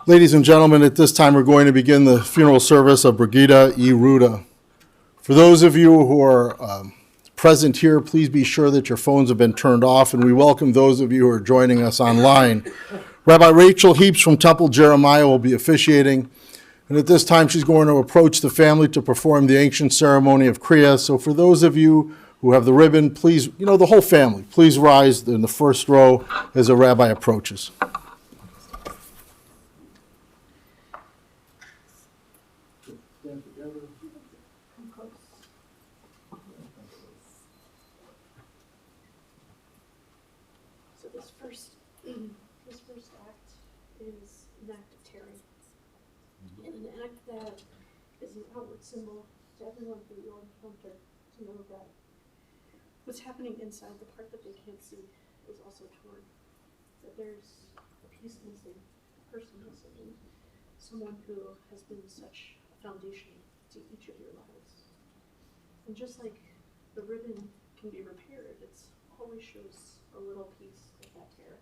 Ladies and gentlemen, at this time we're going to begin the funeral service of Brigitte E. Ruda. For those of you who are present here, please be sure that your phones have been turned off, and we welcome those of you who are joining us online. Rabbi Rachel Heaps from Temple Jeremiah will be officiating, and at this time she's going to approach the family to perform the ancient ceremony of Kriya. So for those of you who have the ribbon, please, the whole family, please rise in the first row as the rabbi approaches. This first act is an act of tearing, and an act that is an outward symbol to everyone who you'll encounter to know that what's happening inside, the part that they can't see, is also torn. That there's a piece missing, a person missing, and someone who has been such a foundation to each of your lives. And just like the ribbon can be repaired, it always shows a little piece of that tear.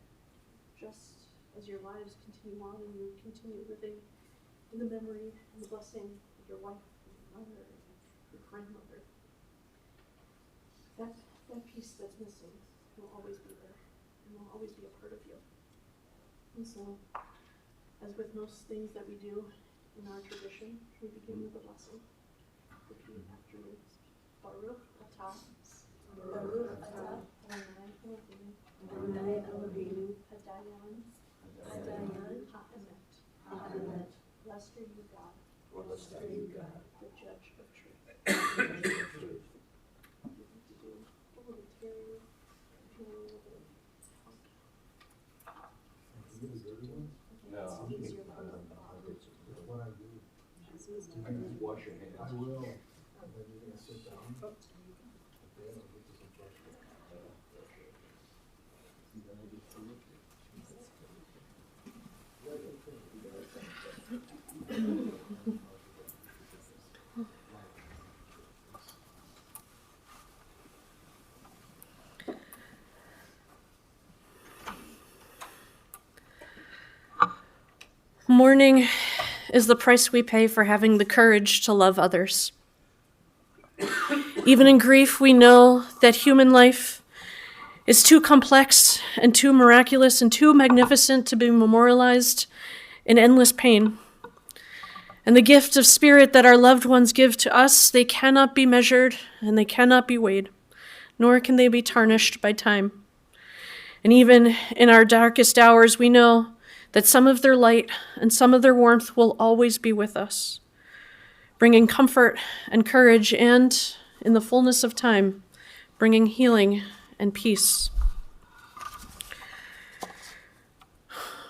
Just as your lives continue on and you continue living in the memory and the blessing of your wife and your mother and your grandmother, that piece that's missing will always be there and will always be a part of you. And so, as with most things that we do in our tradition, we begin with a blessing. Repeat after me. Baruch atah. Baruch atah. Adonai Eloheinu. Hadayan ha'emet. Blessed are you, God. The judge of truth. You need to do a little tearing, if you want a little bit of No. it's easier for them. What I do. I can wash your hands. I will. And then you're gonna sit down. Okay, I'll get you some fresh water. Mourning is the price we pay for having the courage to love others. Even in grief, we know that human life is too complex and too miraculous and too magnificent to be memorialized in endless pain. And the gift of spirit that our loved ones give to us, they cannot be measured and they cannot be weighed, nor can they be tarnished by time. And even in our darkest hours, we know that some of their light and some of their warmth will always be with us, bringing comfort and courage and, in the fullness of time, bringing healing and peace.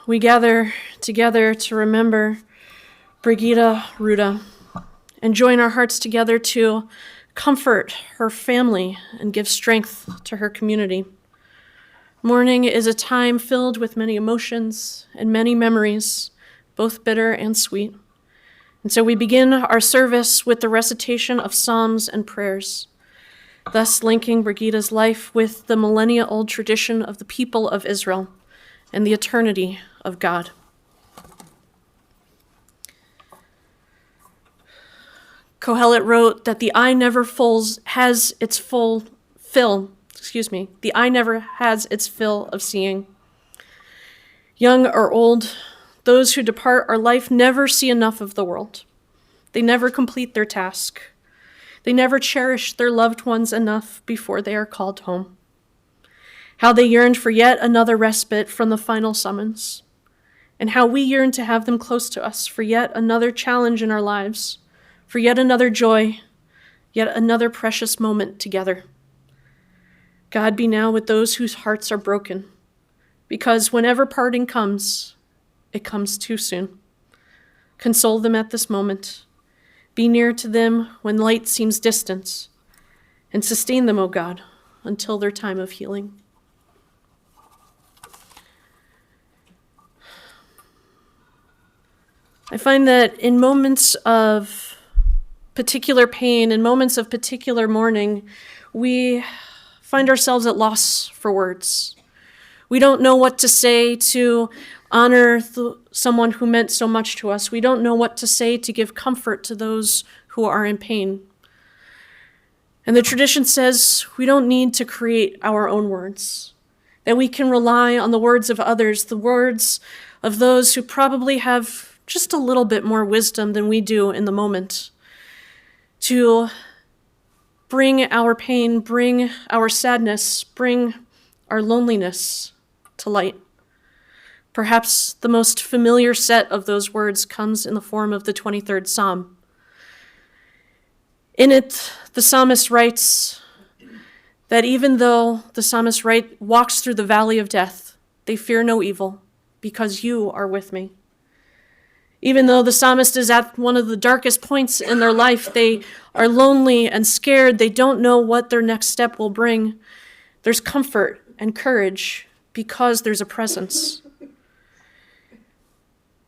We gather together to remember Brigitte Ruda and join our hearts together to comfort her family and give strength to her community. Mourning is a time filled with many emotions and many memories, both bitter and sweet. And so we begin our service with the recitation of psalms and prayers, thus linking Brigitte's life with the millennia-old tradition of the people of Israel and the eternity of God. Kohelet wrote that the eye never has its fill of seeing. Young or old, those who depart our life never see enough of the world. They never complete their task. They never cherish their loved ones enough before they are called home. How they yearned for yet another respite from the final summons, and how we yearn to have them close to us for yet another challenge in our lives, for yet another joy, yet another precious moment together. God be now with those whose hearts are broken, because whenever parting comes, it comes too soon. Console them at this moment. Be near to them when light seems distant, and sustain them, O God, until their time of healing. I find that in moments of particular pain, in moments of particular mourning, we find ourselves at loss for words. We don't know what to say to honor someone who meant so much to us. We don't know what to say to give comfort to those who are in pain. And the tradition says we don't need to create our own words, that we can rely on the words of others, the words of those who probably have just a little bit more wisdom than we do in the moment, to bring our pain, bring our sadness, bring our loneliness to light. Perhaps the most familiar set of those words comes in the form of the 23rd Psalm. In it, the psalmist writes that even though the psalmist walks through the valley of death, they fear no evil, because you are with me. Even though the psalmist is at one of the darkest points in their life, they are lonely and scared, they don't know what their next step will bring, there's comfort and courage because there's a presence.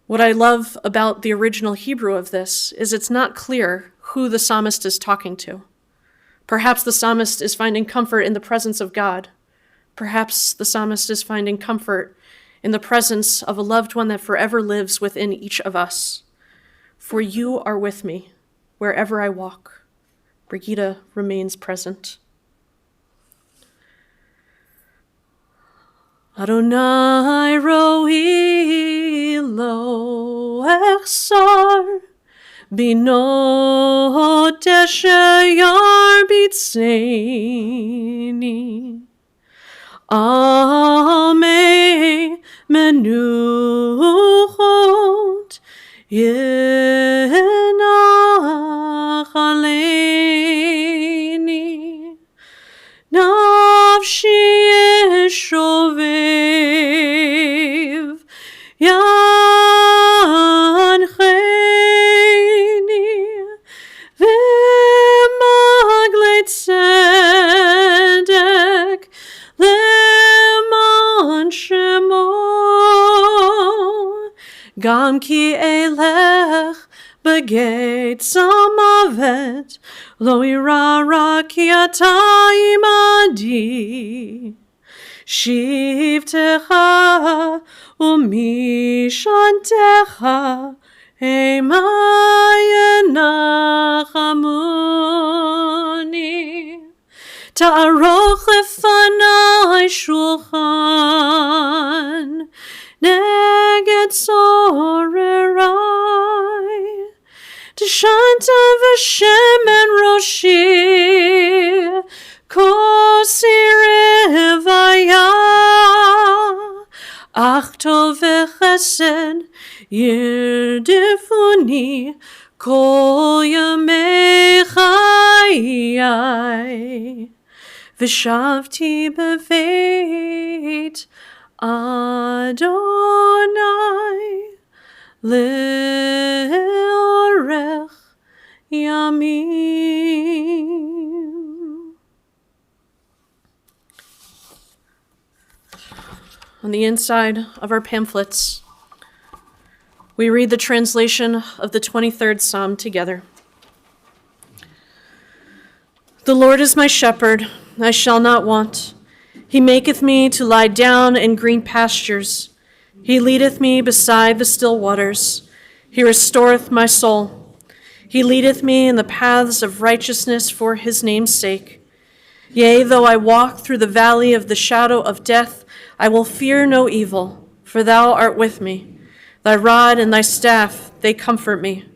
What I love about the original Hebrew of this is it's not clear who the psalmist is talking to. Perhaps the psalmist is finding comfort in the presence of God. Perhaps the psalmist is finding comfort in the presence of a loved one that forever lives within each of us. For you are with me wherever I walk. Brigitte remains present. Adonai ro'i lo echsar bino teshayar bitseni Ame menuchot yenach aleini nafshi eshovev yancheni v'magle tzedek leman shemo gam ki elech begeit samavet lo ira ra ki ata imadi shivtecha umishantecha emayinachamuni ta'aroch lefanai shulchan neged sorerai t'shanta v'shemen roshi kosi revaya ach tov v'chesed yirdifuni kol yamei chayai v'shavti beveit Adonai le'orech yamim. On the inside of our pamphlets, we read the translation of the 23rd Psalm together. The Lord is my shepherd, I shall not want. He maketh me to lie down in green pastures. He leadeth me beside the still waters. He restoreth my soul. He leadeth me in the paths of righteousness for his name's sake. Yea, though I walk through the valley of the shadow of death, I will fear no evil, for thou art with me. Thy rod and thy staff, they comfort me.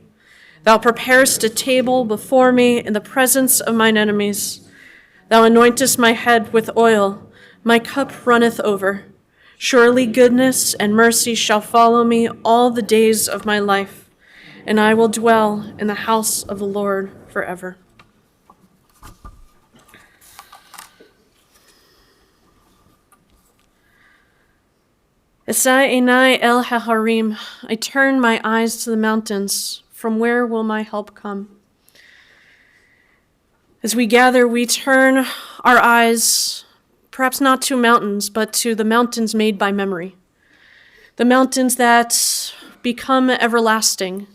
Thou preparest a table before me in the presence of mine enemies. Thou anointest my head with oil. My cup runneth over. Surely goodness and mercy shall follow me all the days of my life, and I will dwell in the house of the Lord forever. Esai enai el haharim, I turn my eyes to the mountains. From where will my help come? As we gather, we turn our eyes perhaps not to mountains, but to the mountains made by memory. The mountains that become everlasting,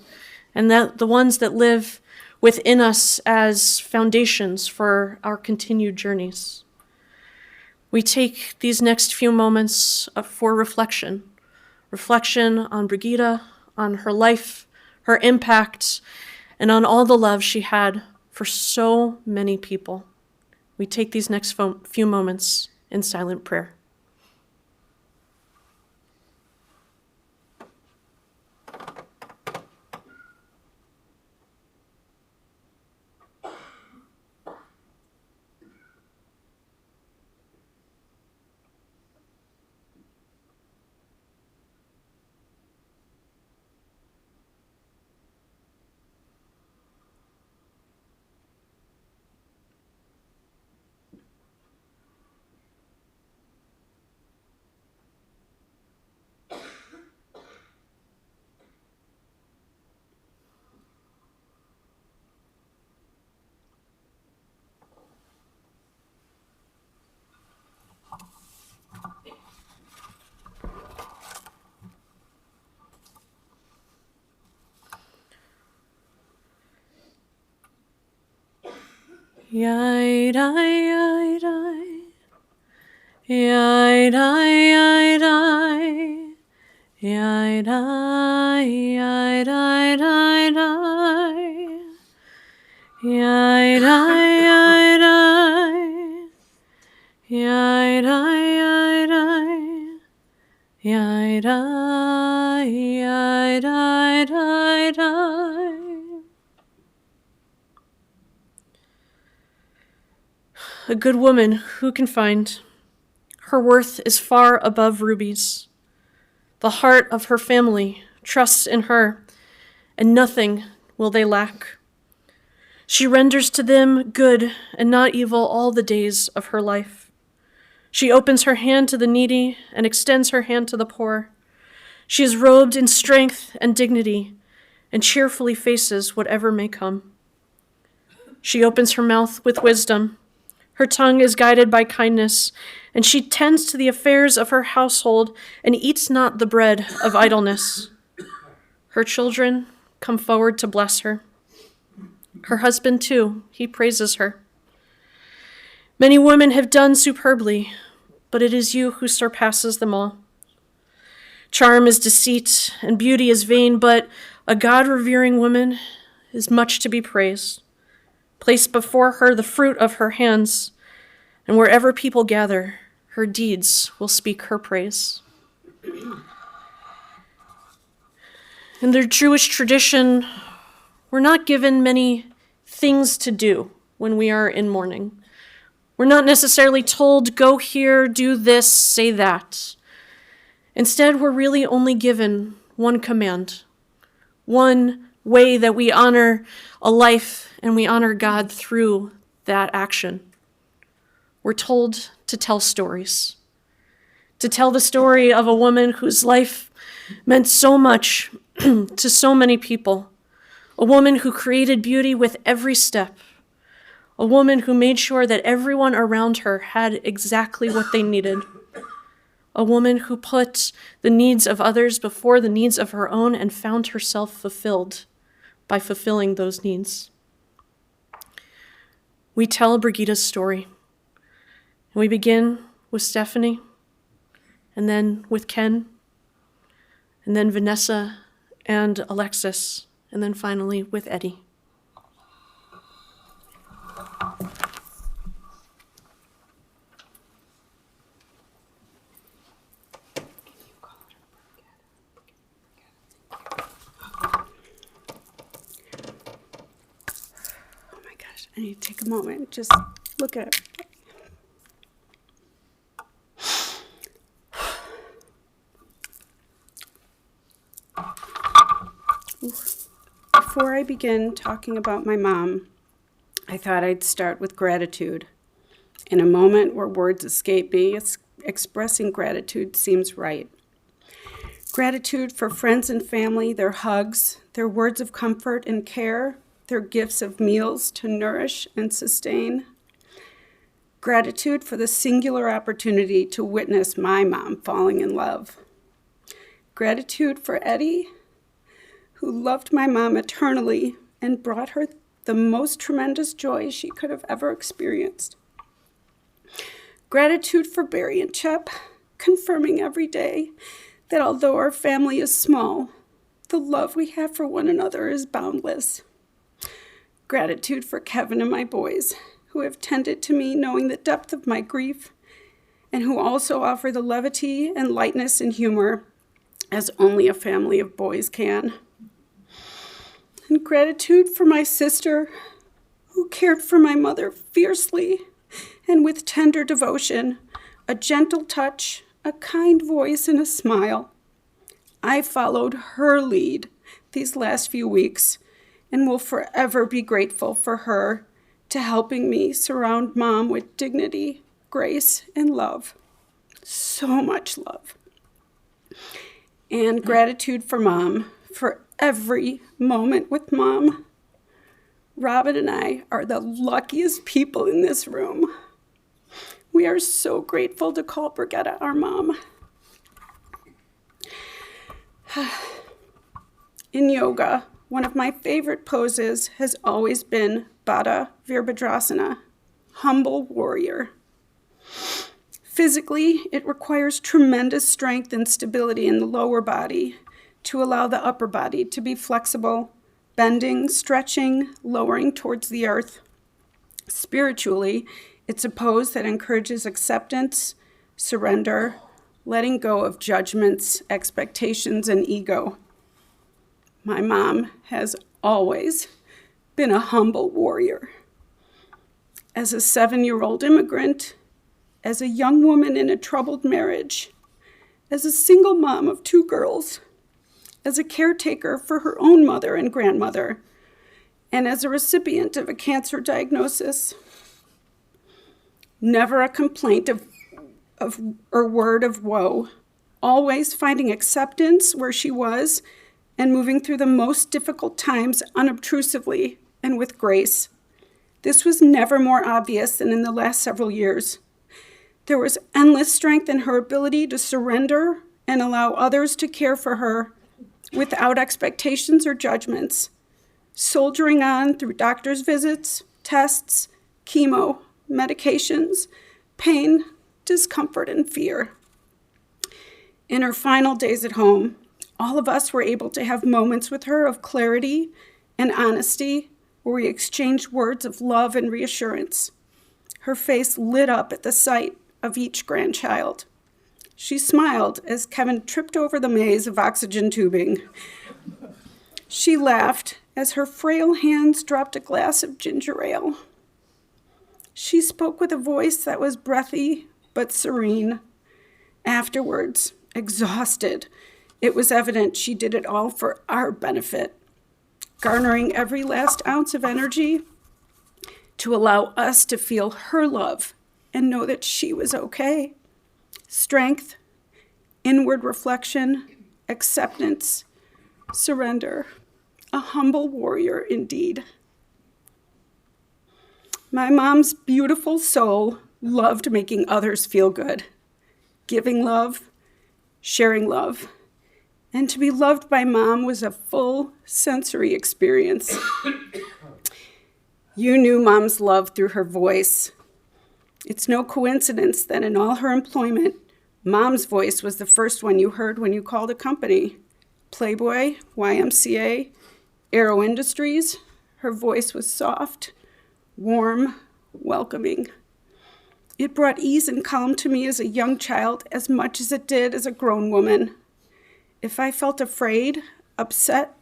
and that the ones that live within us as foundations for our continued journeys. We take these next few moments for reflection. Reflection on Brigitte, on her life, her impact, and on all the love she had for so many people. We take these next few moments in silent prayer. Yai dai yai dai, yai dai yai dai, yai dai yai dai dai dai, yai dai yai dai, yai dai yai dai, yai dai yai dai dai dai. A good woman, who can find? Her worth is far above rubies. The heart of her family trusts in her, and nothing will they lack. She renders to them good and not evil all the days of her life. She opens her hand to the needy and extends her hand to the poor. She is robed in strength and dignity and cheerfully faces whatever may come. She opens her mouth with wisdom. Her tongue is guided by kindness, and she tends to the affairs of her household and eats not the bread of idleness. Her children come forward to bless her. Her husband, too, he praises her. Many women have done superbly, but it is you who surpasses them all. Charm is deceit, and beauty is vain, but a God-revering woman is much to be praised. Place before her the fruit of her hands, and wherever people gather, her deeds will speak her praise. In their Jewish tradition, we're not given many things to do when we are in mourning. We're not necessarily told, go here, do this, say that. Instead, we're really only given one command, one way that we honor a life and we honor God through that action. We're told to tell stories, to tell the story of a woman whose life meant so much to so many people, a woman who created beauty with every step, a woman who made sure that everyone around her had exactly what they needed, a woman who put the needs of others before the needs of her own and found herself fulfilled by fulfilling those needs. We tell Brigitte's story. And we begin with Stefanie, and then with Ken, and then Vanessa and Alexis, and then finally with Eddie. I need to take a moment, just look at it. Before I begin talking about my mom, I thought I'd start with gratitude. In a moment where words escape me, expressing gratitude seems right. Gratitude for friends and family, their hugs, their words of comfort and care, their gifts of meals to nourish and sustain. Gratitude for the singular opportunity to witness my mom falling in love. Gratitude for Eddie, who loved my mom eternally and brought her the most tremendous joy she could have ever experienced. Gratitude for Bari and Chep, confirming every day that although our family is small, the love we have for one another is boundless. Gratitude for Kevin and my boys, who have tended to me knowing the depth of my grief, and who also offer the levity and lightness and humor as only a family of boys can. And gratitude for my sister, who cared for my mother fiercely and with tender devotion, a gentle touch, a kind voice, and a smile. I followed her lead these last few weeks and will forever be grateful for her to helping me surround Mom with dignity, grace, and love. So much love. And gratitude for Mom, for every moment with Mom. Robyn and I are the luckiest people in this room. We are so grateful to call Brigitte our mom. In yoga, one of my favorite poses has always been Baddha Virabhadrasana, humble warrior. Physically, it requires tremendous strength and stability in the lower body to allow the upper body to be flexible, bending, stretching, lowering towards the earth. Spiritually, it's a pose that encourages acceptance, surrender, letting go of judgments, expectations, and ego. My mom has always been a humble warrior. As a 7-year-old immigrant, as a young woman in a troubled marriage, as a single mom of 2 girls, as a caretaker for her own mother and grandmother, and as a recipient of a cancer diagnosis. Never a complaint or word of woe, always finding acceptance where she was and moving through the most difficult times unobtrusively and with grace. This was never more obvious than in the last several years. There was endless strength in her ability to surrender and allow others to care for her without expectations or judgments, soldiering on through doctor's visits, tests, chemo, medications, pain, discomfort, and fear. In her final days at home, all of us were able to have moments with her of clarity and honesty where we exchanged words of love and reassurance. Her face lit up at the sight of each grandchild. She smiled as Kevin tripped over the maze of oxygen tubing. She laughed as her frail hands dropped a glass of ginger ale. She spoke with a voice that was breathy but serene. Afterwards, exhausted, it was evident she did it all for our benefit, garnering every last ounce of energy to allow us to feel her love and know that she was okay. Strength, inward reflection, acceptance, surrender. A humble warrior indeed. My mom's beautiful soul loved making others feel good, giving love, sharing love. And to be loved by Mom was a full sensory experience. You knew Mom's love through her voice. It's no coincidence that in all her employment, Mom's voice was the first one you heard when you called a company. Playboy, YMCA, Aero Industries. Her voice was soft, warm, welcoming. It brought ease and calm to me as a young child as much as it did as a grown woman. If I felt afraid, upset,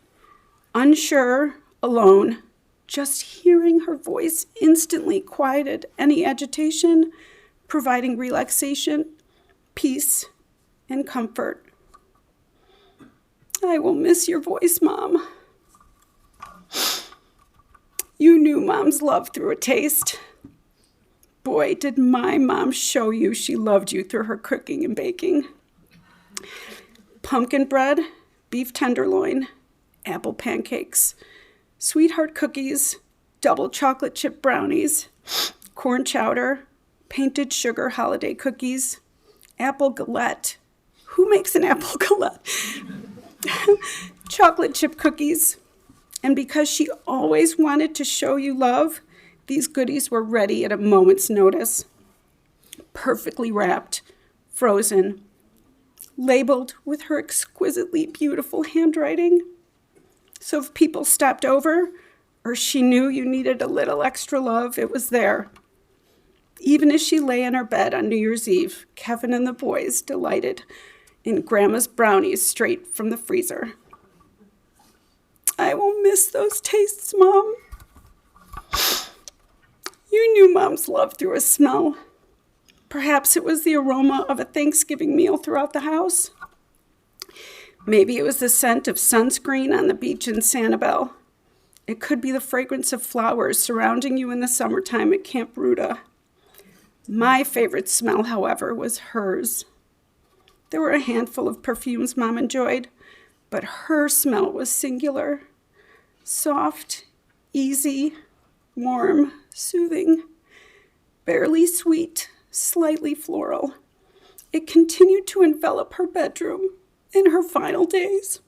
unsure, alone, just hearing her voice instantly quieted any agitation, providing relaxation, peace, and comfort. I will miss your voice, Mom. You knew Mom's love through a taste. Boy, did my mom show you she loved you through her cooking and baking. Pumpkin bread, beef tenderloin, apple pancakes, sweetheart cookies, double chocolate chip brownies, corn chowder, painted sugar holiday cookies, apple galette. Who makes an apple galette? Chocolate chip cookies. And because she always wanted to show you love, these goodies were ready at a moment's notice. perfectly wrapped, frozen, labeled with her exquisitely beautiful handwriting. So if people stopped over, or she knew you needed a little extra love, it was there. Even as she lay in her bed on New Year's Eve, Kevin and the boys delighted in Grandma's brownies straight from the freezer. I will miss those tastes, Mom. You knew Mom's love through a smell. Perhaps it was the aroma of a Thanksgiving meal throughout the house. Maybe it was the scent of sunscreen on the beach in Sanibel. It could be the fragrance of flowers surrounding you in the summertime at Camp Ruda. My favorite smell, however, was hers. There were a handful of perfumes Mom enjoyed, but her smell was singular. Soft, easy, warm, soothing, barely sweet, slightly floral. It continued to envelop her bedroom in her final days.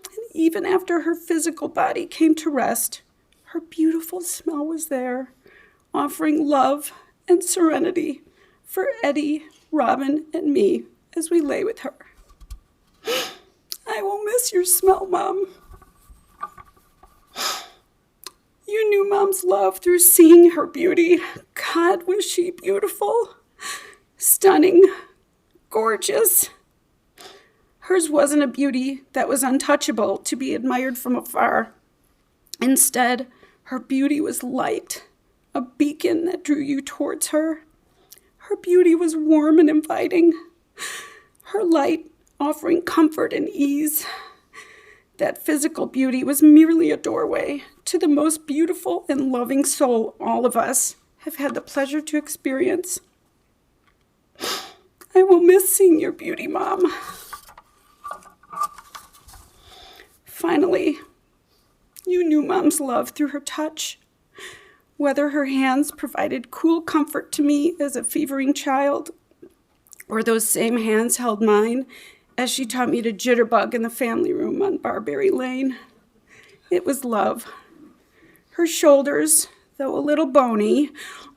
And even after her physical body came to rest, her beautiful smell was there, offering love and serenity for Eddie, Robyn, and me as we lay with her. I will miss your smell, Mom. You knew Mom's love through seeing her beauty. God, was she beautiful, stunning, gorgeous. Hers wasn't a beauty that was untouchable to be admired from afar. Instead, her beauty was light, a beacon that drew you towards her. Her beauty was warm and inviting, her light offering comfort and ease. That physical beauty was merely a doorway to the most beautiful and loving soul all of us have had the pleasure to experience. I will miss seeing your beauty, Mom. Finally, you knew Mom's love through her touch. Whether her hands provided cool comfort to me as a fevering child, or those same hands held mine as she taught me to jitterbug in the family room on Barbary Lane. It was love. Her shoulders, though a little bony,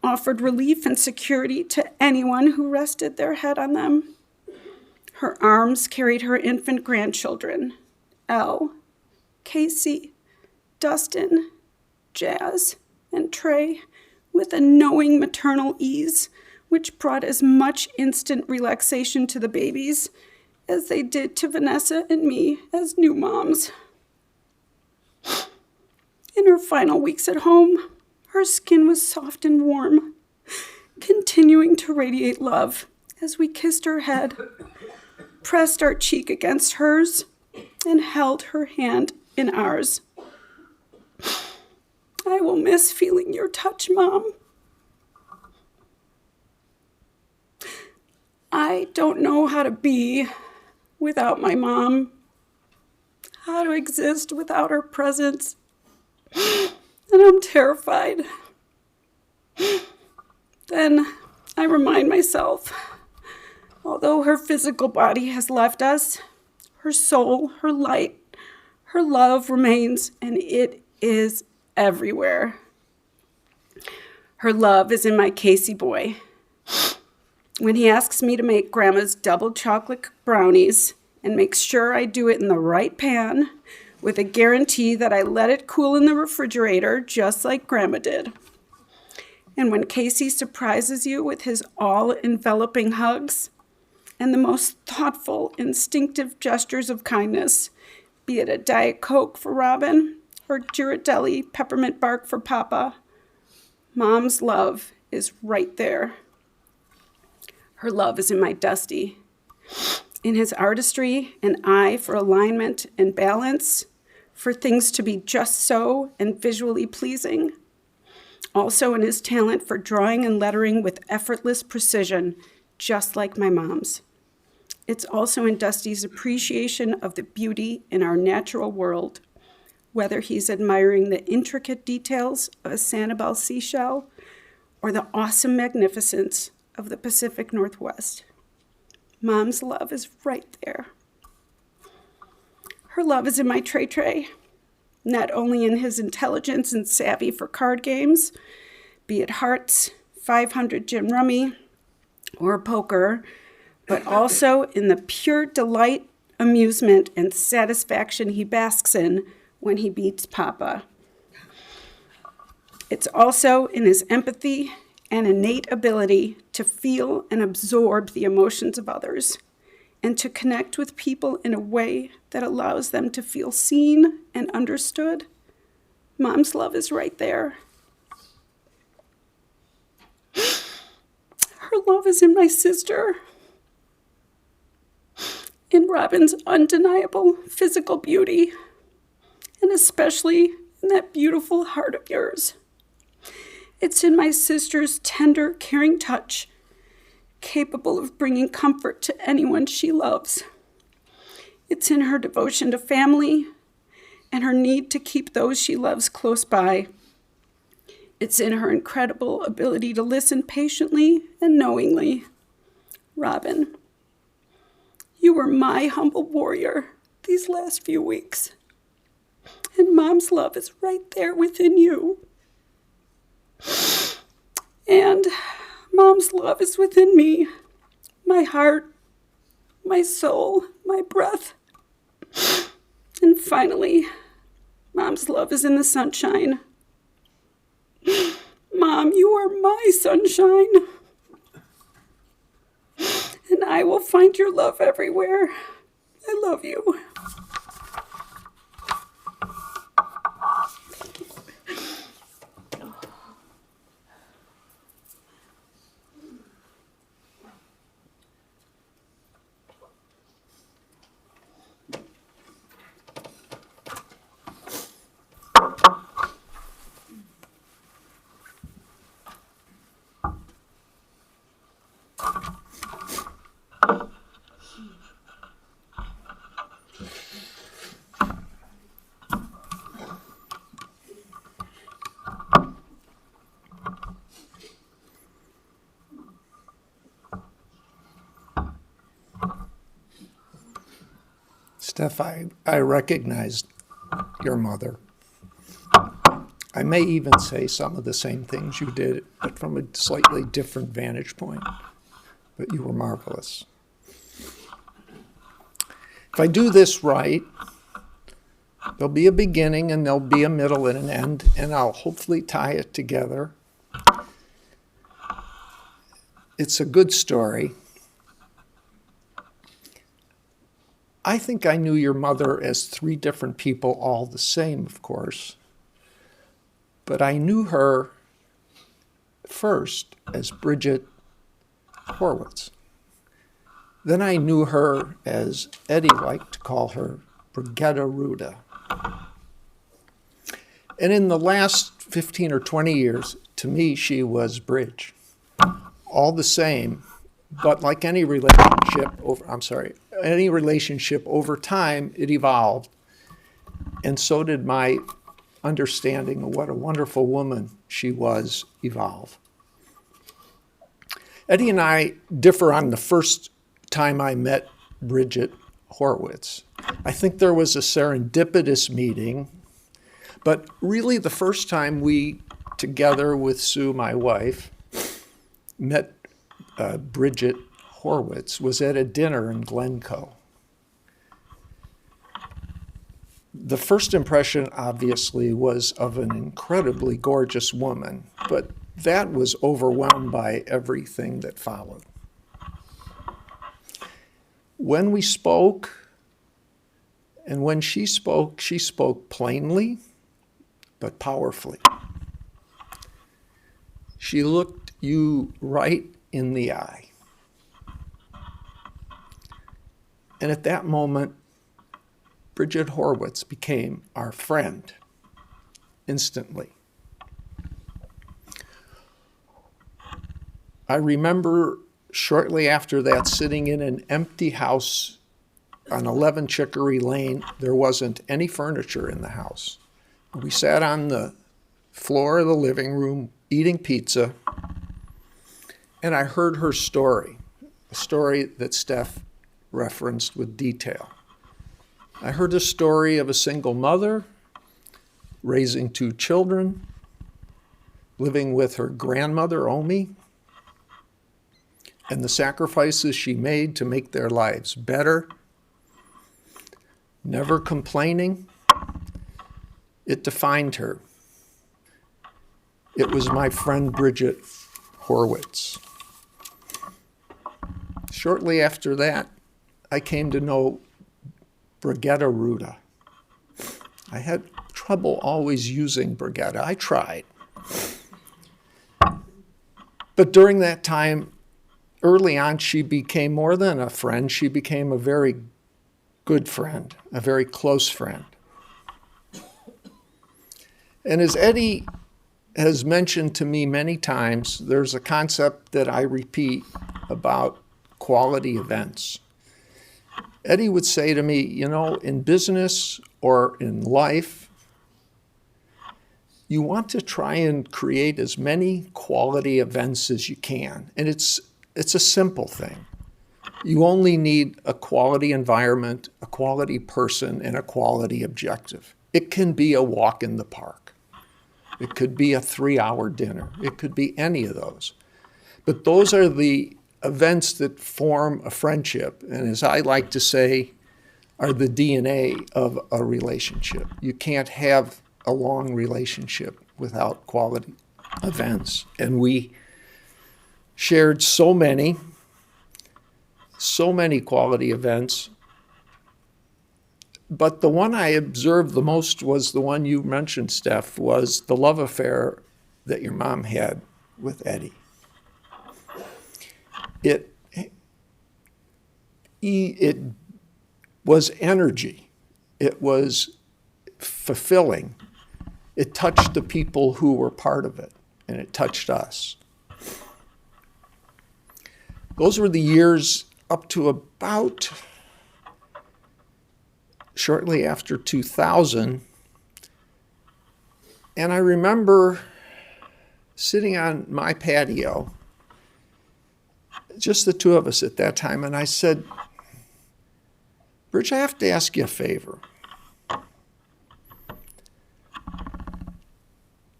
offered relief and security to anyone who rested their head on them. Her arms carried her infant grandchildren, Elle, Casey, Dustin, Jazz, and Trey, with a knowing maternal ease, which brought as much instant relaxation to the babies as they did to Vanessa and me as new moms. In her final weeks at home, her skin was soft and warm, continuing to radiate love as we kissed her head, pressed our cheek against hers, and held her hand in ours. I will miss feeling your touch, Mom. I don't know how to be without my mom, how to exist without her presence, and I'm terrified. Then I remind myself, although her physical body has left us, her soul, her light, her love remains, and it is everywhere. Her love is in my Casey boy. When he asks me to make Grandma's double chocolate brownies and makes sure I do it in the right pan with a guarantee that I let it cool in the refrigerator just like Grandma did. And when Casey surprises you with his all-enveloping hugs and the most thoughtful, instinctive gestures of kindness, be it a Diet Coke for Robyn or Ghirardelli peppermint bark for Papa, Mom's love is right there. Her love is in my Dusty, in his artistry and eye for alignment and balance, for things to be just so and visually pleasing. Also in his talent for drawing and lettering with effortless precision, just like my mom's. It's also in Dusty's appreciation of the beauty in our natural world, whether he's admiring the intricate details of a Sanibel seashell or the awesome magnificence of the Pacific Northwest. Mom's love is right there. Her love is in my Trey, not only in his intelligence and savvy for card games, be it Hearts, 500 Gin Rummy, or poker, but also in the pure delight, amusement, and satisfaction he basks in when he beats Papa. It's also in his empathy and innate ability to feel and absorb the emotions of others and to connect with people in a way that allows them to feel seen and understood. Mom's love is right there. Her love is in my sister, in Robyn's undeniable physical beauty, and especially in that beautiful heart of yours. It's in my sister's tender, caring touch, capable of bringing comfort to anyone she loves. It's in her devotion to family and her need to keep those she loves close by. It's in her incredible ability to listen patiently and knowingly. Robyn, you were my humble warrior these last few weeks, and Mom's love is right there within you. And Mom's love is within me, my heart, my soul, my breath. And finally, Mom's love is in the sunshine. Mom, you are my sunshine. And I will find your love everywhere. I love you. Steph, I recognized your mother. I may even say some of the same things you did, but from a slightly different vantage point. But you were marvelous. If I do this right, there'll be a beginning and there'll be a middle and an end, and I'll hopefully tie it together. It's a good story. I think I knew your mother as three different people, all the same, of course. But I knew her first as Brigitte Horwitz. Then I knew her as Eddie liked to call her, Brigitte Ruda. And in the last 15 or 20 years, to me, she was Bridge. All the same, but like any relationship over time, it evolved. And so did my understanding of what a wonderful woman she was evolve. Eddie and I differ on the first time I met Brigitte Horwitz. I think there was a serendipitous meeting, but really the first time we, together with Sue, my wife, met Brigitte Horwitz was at a dinner in Glencoe. The first impression, obviously, was of an incredibly gorgeous woman, but that was overwhelmed by everything that followed. When we spoke, and when she spoke plainly, but powerfully. She looked you right in the eye. And at that moment, Brigitte Horwitz became our friend instantly. I remember shortly after that sitting in an empty house on 11 Chicory Lane. There wasn't any furniture in the house. We sat on the floor of the living room eating pizza, and I heard her story, a story that Steph referenced with detail. I heard the story of a single mother raising two children, living with her grandmother, Omi, and the sacrifices she made to make their lives better, never complaining, it defined her. It was my friend Brigitte Horwitz. Shortly after that, I came to know Brigitte Ruda. I had trouble always using Brigitte. I tried. But during that time, early on, she became more than a friend. She became a very good friend, a very close friend. And as Eddie has mentioned to me many times, there's a concept that I repeat about quality events. Eddie would say to me, you know, in business or in life, you want to try and create as many quality events as you can. And it's a simple thing. You only need a quality environment, a quality person, and a quality objective. It can be a walk in the park. It could be a 3-hour dinner. It could be any of those. But those are the events that form a friendship, and as I like to say, are the DNA of a relationship. You can't have a long relationship without quality events. And we shared so many quality events. But the one I observed the most was the one you mentioned, Steph, was the love affair that your mom had with Eddie. It was energy. It was fulfilling. It touched the people who were part of it, and it touched us. Those were the years up to about shortly after 2000. And I remember sitting on my patio, just the two of us at that time, and I said, Bridge, I have to ask you a favor.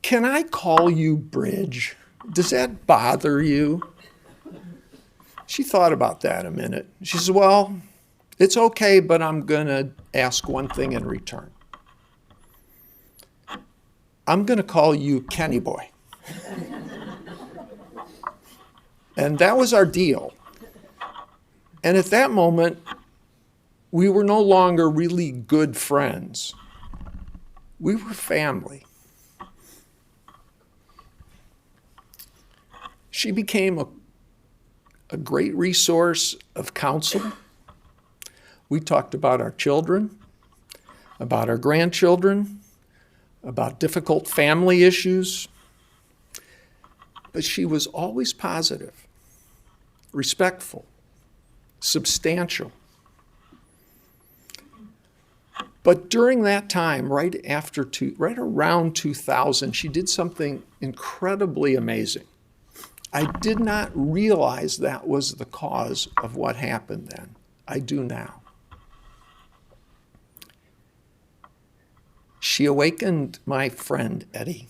Can I call you Bridge? Does that bother you? She thought about that a minute. She said, well, it's okay, but I'm going to ask one thing in return. I'm going to call you Kenny Boy. And that was our deal. And at that moment, we were no longer really good friends. We were family. She became a great resource of counsel. We talked about our children, about our grandchildren, about difficult family issues. But she was always positive, respectful, substantial. But during that time, right around 2000, she did something incredibly amazing. I did not realize that was the cause of what happened then. I do now. She awakened my friend, Eddie.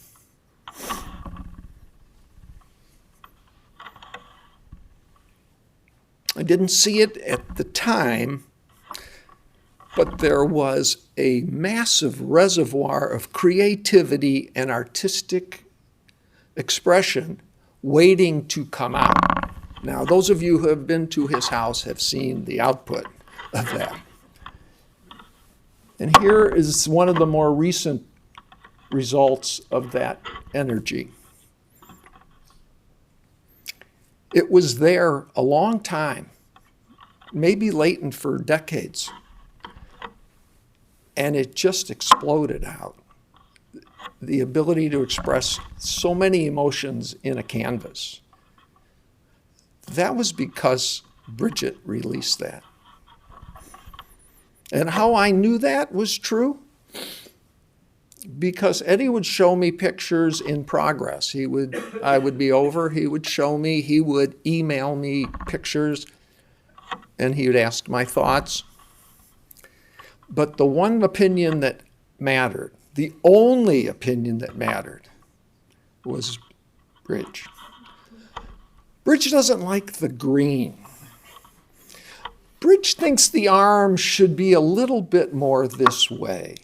I didn't see it at the time, but there was a massive reservoir of creativity and artistic expression waiting to come out. Now, those of you who have been to his house have seen the output of that. And here is one of the more recent results of that energy. It was there a long time, maybe latent for decades, and it just exploded out. The ability to express so many emotions in a canvas. That was because Brigitte released that. And how I knew that was true? Because Eddie would show me pictures in progress. I would be over, he would show me, he would email me pictures, and he would ask my thoughts. But the one opinion that mattered, the only opinion that mattered, was Bridge. Bridge doesn't like the green. Bridge thinks the arm should be a little bit more this way.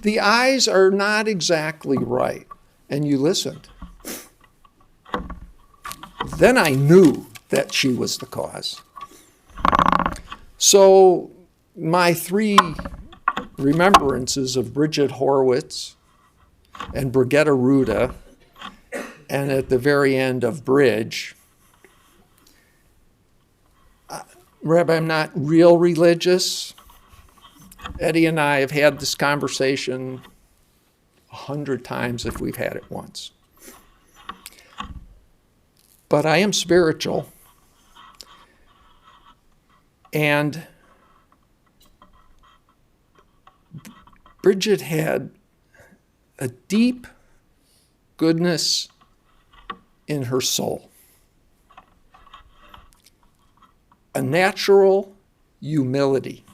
The eyes are not exactly right. And you listened. Then I knew that she was the cause. So my 3 remembrances of Brigitte Horwitz and Brigitte Ruda, and at the very end of Bridge, Rabbi, I'm not real religious. Eddie and I have had this conversation 100 times if we've had it once. But I am spiritual. And Brigitte had a deep goodness in her soul, a natural humility,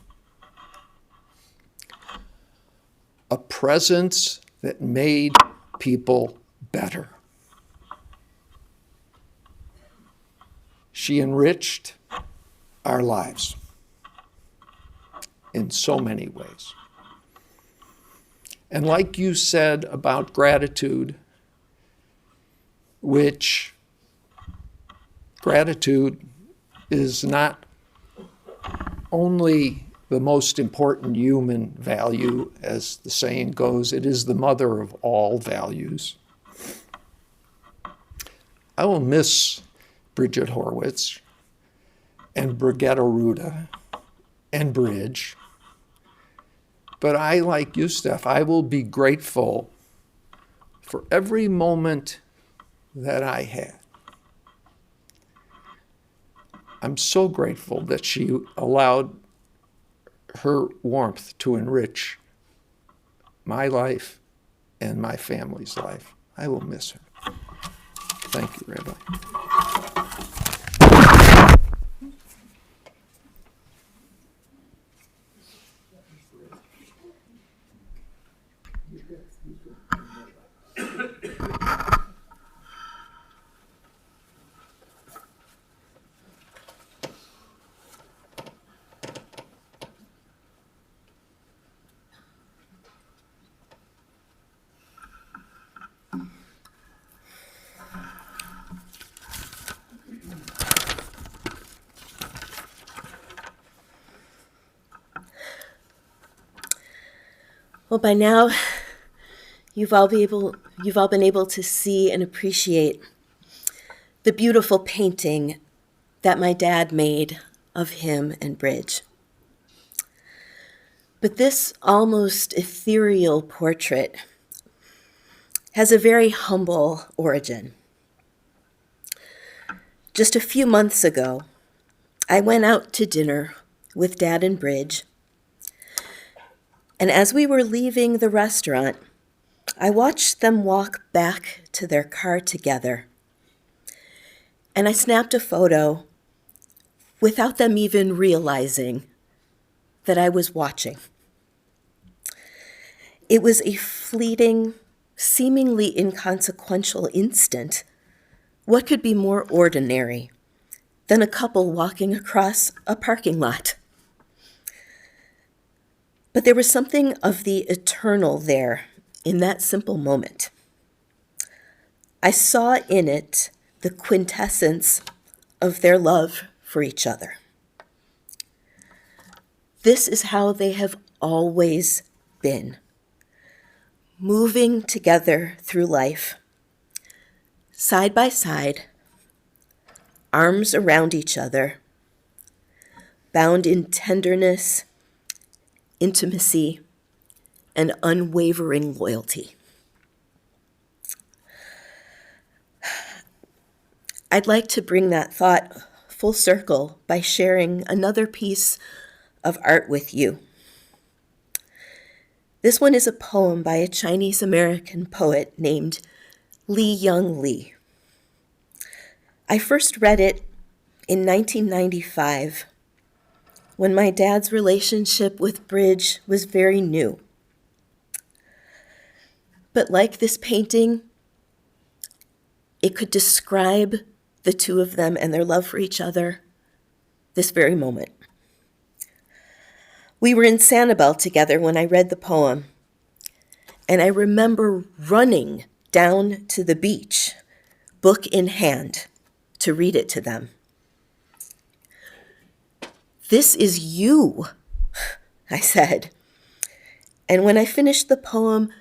a presence that made people better. She enriched our lives in so many ways. And like you said about gratitude, which gratitude is not only the most important human value, as the saying goes, it is the mother of all values. I will miss Brigitte Horwitz and Brigitte Ruda and Bridge. But I, like you, Steph, I will be grateful for every moment that I had. I'm so grateful that she allowed her warmth to enrich my life and my family's life. I will miss her. Thank you, Rabbi. Well, by now, you've all been able to see and appreciate the beautiful painting that my dad made of him and Bridge. But this almost ethereal portrait has a very humble origin. Just a few months ago, I went out to dinner with Dad and Bridge. And as we were leaving the restaurant, I watched them walk back to their car together. And I snapped a photo without them even realizing that I was watching. It was a fleeting, seemingly inconsequential instant. What could be more ordinary than a couple walking across a parking lot? But there was something of the eternal there in that simple moment. I saw in it the quintessence of their love for each other. This is how they have always been, moving together through life, side by side, arms around each other, bound in tenderness, intimacy, and unwavering loyalty. I'd like to bring that thought full circle by sharing another piece of art with you. This one is a poem by a Chinese-American poet named Li Young Lee. I first read it in 1995 when my dad's relationship with Bridge was very new. But like this painting, it could describe the two of them and their love for each other, this very moment. We were in Sanibel together when I read the poem, and I remember running down to the beach, book in hand, to read it to them. "This is you," I said. And when I finished the poem,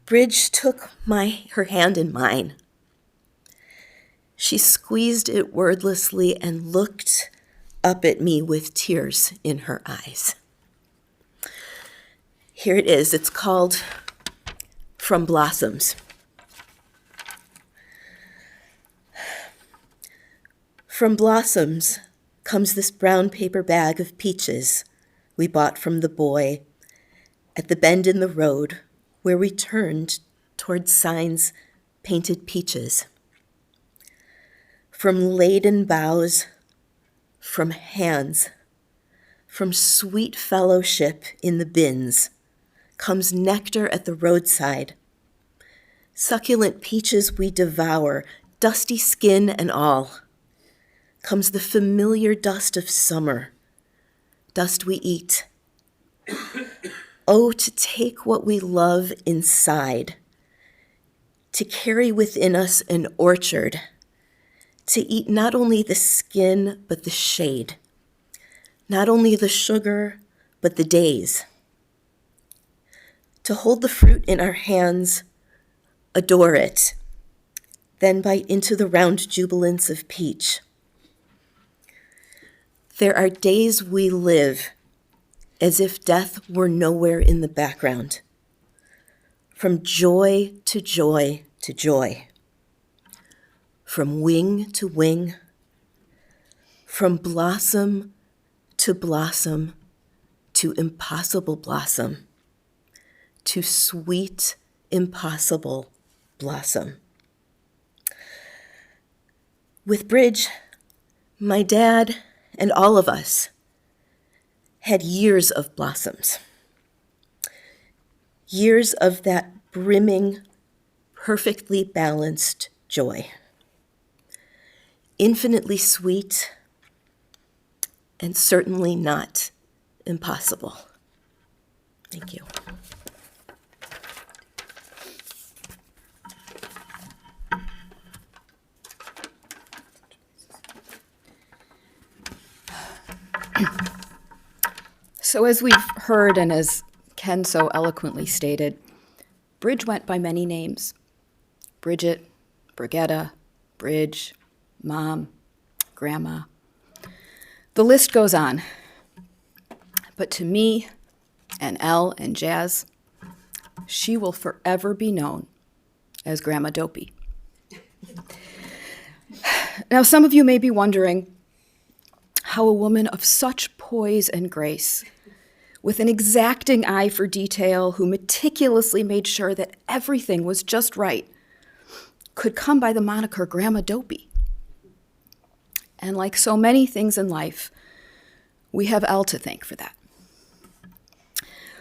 Bridge took her hand in mine. She squeezed it wordlessly and looked up at me with tears in her eyes. Here it is. It's called From Blossoms. From Blossoms comes this brown paper bag of peaches we bought from the boy at the bend in the road where we turned towards signs painted peaches. From laden boughs, from hands, from sweet fellowship in the bins, comes nectar at the roadside. Succulent peaches we devour, dusty skin and all. Comes the familiar dust of summer, dust we eat. Oh, to take what we love inside, to carry within us an orchard, to eat not only the skin, but the shade, not only the sugar, but the days, to hold the fruit in our hands, adore it, then bite into the round jubilance of peach. There are days we live as if death were nowhere in the background, from joy to joy to joy, from wing to wing, from blossom to impossible blossom, to sweet, impossible blossom. With Bridge, my dad and all of us had years of blossoms. Years of that brimming, perfectly balanced joy. Infinitely sweet and certainly not impossible. Thank you. So as we've heard and as Ken so eloquently stated, Bridge went by many names. Brigitte, Brigitte, Bridge, Mom, Grandma. The list goes on. But to me and Elle and Jazz, she will forever be known as Grandma Dopey. Now, some of you may be wondering how a woman of such poise and grace, with an exacting eye for detail, who meticulously made sure that everything was just right, could come by the moniker Grandma Dopey. And like so many things in life, we have Elle to thank for that.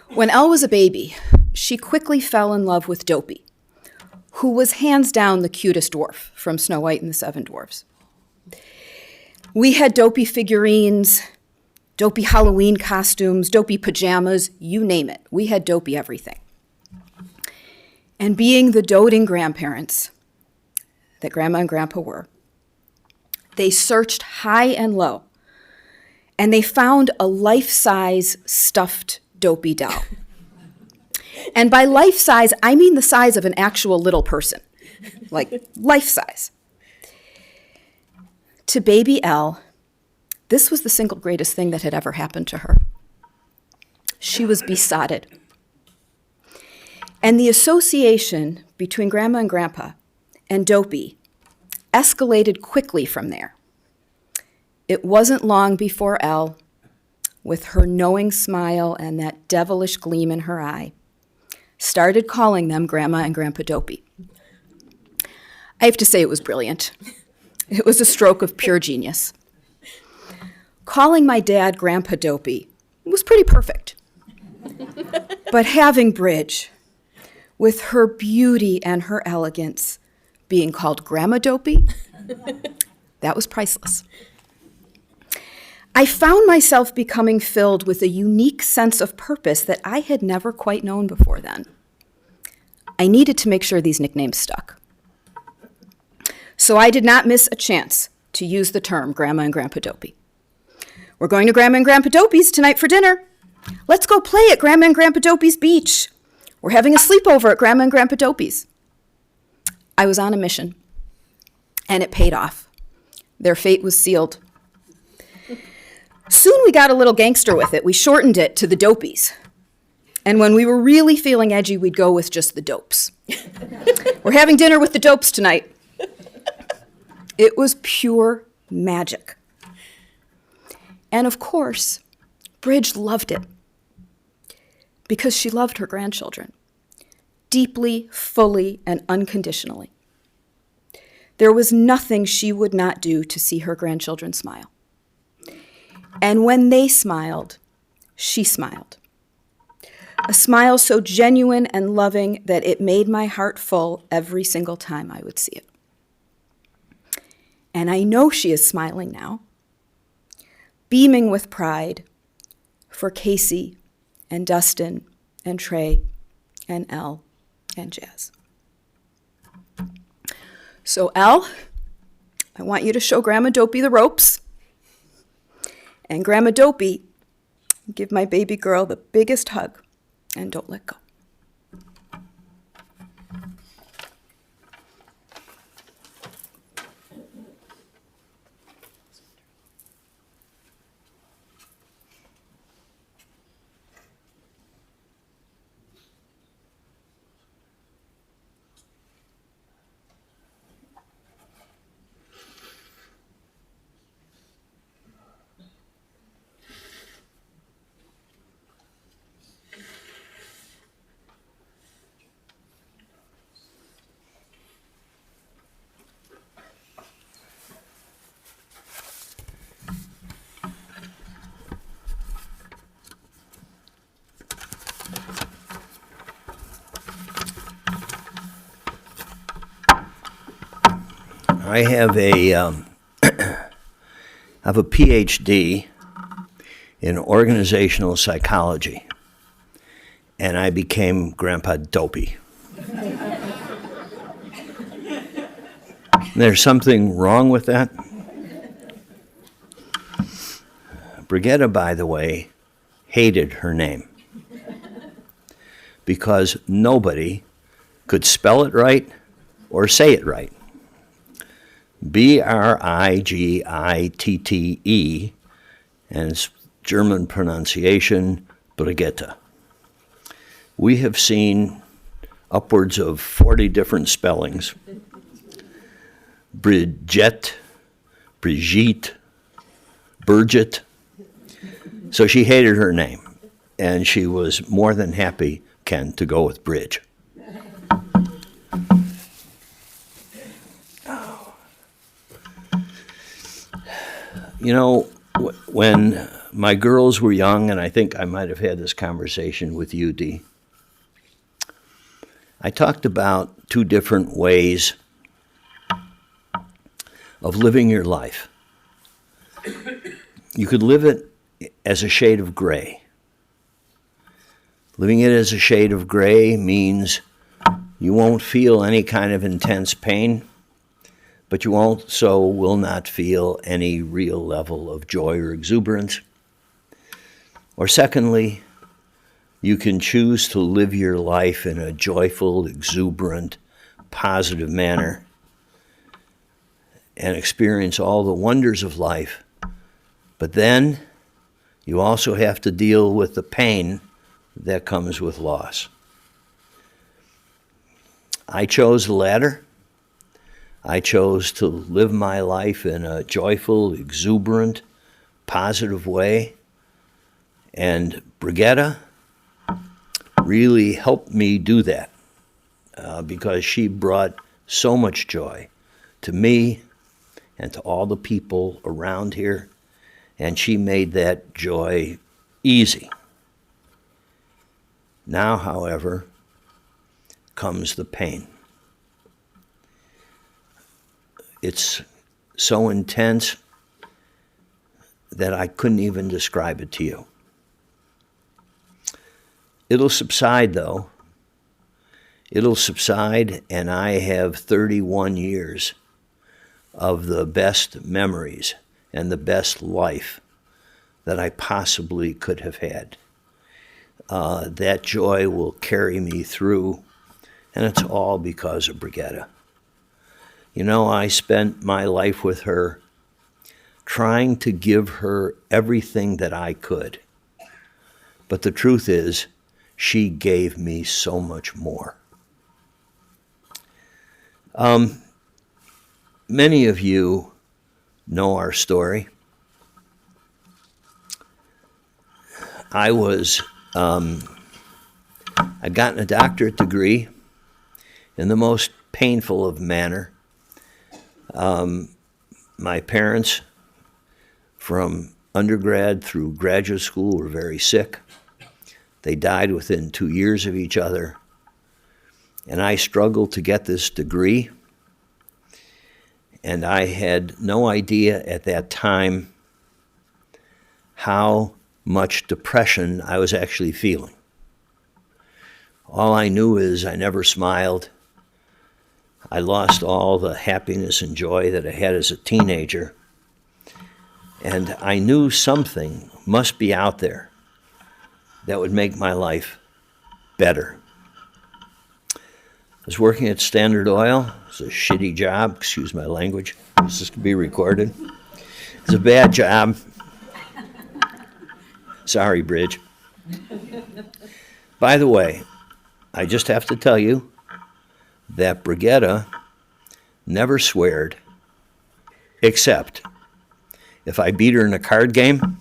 When Elle was a baby, she quickly fell in love with Dopey, who was hands down the cutest dwarf from Snow White and the Seven Dwarfs. We had Dopey figurines, Dopey Halloween costumes, Dopey pajamas, you name it. We had Dopey everything. And being the doting grandparents that Grandma and Grandpa were, they searched high and low, and they found a life-size stuffed Dopey doll. And by life-size, I mean the size of an actual little person, like life-size. To baby Elle, this was the single greatest thing that had ever happened to her. She was besotted. And the association between Grandma and Grandpa and Dopey escalated quickly from there. It wasn't long before Elle, with her knowing smile and that devilish gleam in her eye, started calling them Grandma and Grandpa Dopey. I have to say it was brilliant. It was a stroke of pure genius. Calling my dad Grandpa Dopey was pretty perfect. But having Bridge, with her beauty and her elegance, being called Grandma Dopey, That was priceless. I found myself becoming filled with a unique sense of purpose that I had never quite known before then. I needed to make sure these nicknames stuck. So I did not miss a chance to use the term Grandma and Grandpa Dopey. We're going to Grandma and Grandpa Dopey's tonight for dinner. Let's go play at Grandma and Grandpa Dopey's beach. We're having a sleepover at Grandma and Grandpa Dopey's. I was on a mission, and it paid off. Their fate was sealed. Soon we got a little gangster with it. We shortened it to the Dopies. And when we were really feeling edgy, we'd go with just the Dopes. We're having dinner with the Dopes tonight. It was pure magic. And of course, Bridge loved it because she loved her grandchildren deeply, fully, and unconditionally. There was nothing she would not do to see her grandchildren smile. And when they smiled, she smiled. A smile so genuine and loving that it made my heart full every single time I would see it. And I know she is smiling now, beaming with pride for Casey and Dustin and Trey and Elle and Jazz. So Elle, I want you to show Grandma Dopey the ropes. And Grandma Dopey, give my baby girl the biggest hug and don't let go. I have a PhD in organizational psychology, and I became Grandpa Dopey. There's something wrong with that? Brigitte, by the way, hated her name because nobody could spell it right or say it right. Brigitte, and its German pronunciation, Brigitte. We have seen upwards of 40 different spellings. Brigitte, Brigitte. So she hated her name, and she was more than happy, Ken, to go with Bridge. You know, when my girls were young, and I think I might have had this conversation with you, Dee, I talked about two different ways of living your life. You could live it as a shade of gray. Living it as a shade of gray means you won't feel any kind of intense pain, but you also will not feel any real level of joy or exuberance. Or secondly, you can choose to live your life in a joyful, exuberant, positive manner and experience all the wonders of life. But then you also have to deal with the pain that comes with loss. I chose the latter. I chose to live my life in a joyful, exuberant, positive way. And Brigitte really helped me do that because she brought so much joy to me and to all the people around here. And she made that joy easy. Now, however, comes the pain. It's so intense that I couldn't even describe it to you. It'll subside, though. It'll subside, and I have 31 years of the best memories and the best life that I possibly could have had. That joy will carry me through, and it's all because of Brigitte. You know, I spent my life with her trying to give her everything that I could. But the truth is, she gave me so much more. Many of you know our story. I gotten a doctorate degree in the most painful of manner. My parents, from undergrad through graduate school, were very sick. They died within 2 years of each other. And I struggled to get this degree. And I had no idea at that time how much depression I was actually feeling. All I knew is I never smiled. I lost all the happiness and joy that I had as a teenager. And I knew something must be out there that would make my life better. I was working at Standard Oil. It's a shitty job, excuse my language. This is going to be recorded. It's a bad job. Sorry, Bridge. By the way, I just have to tell you that Brigitte never sweared, except if I beat her in a card game,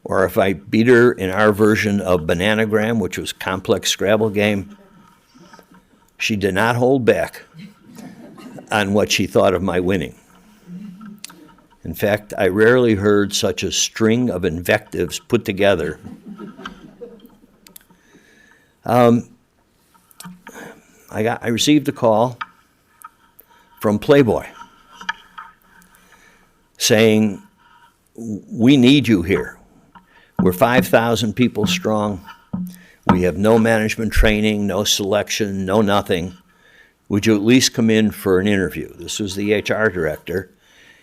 or if I beat her in our version of Bananagram, which was complex Scrabble game. She did not hold back on what she thought of my winning. In fact, I rarely heard such a string of invectives put together. I received a call from Playboy saying, "We need you here. We're 5,000 people strong. We have no management training, no selection, no nothing. Would you at least come in for an interview?" This was the HR director.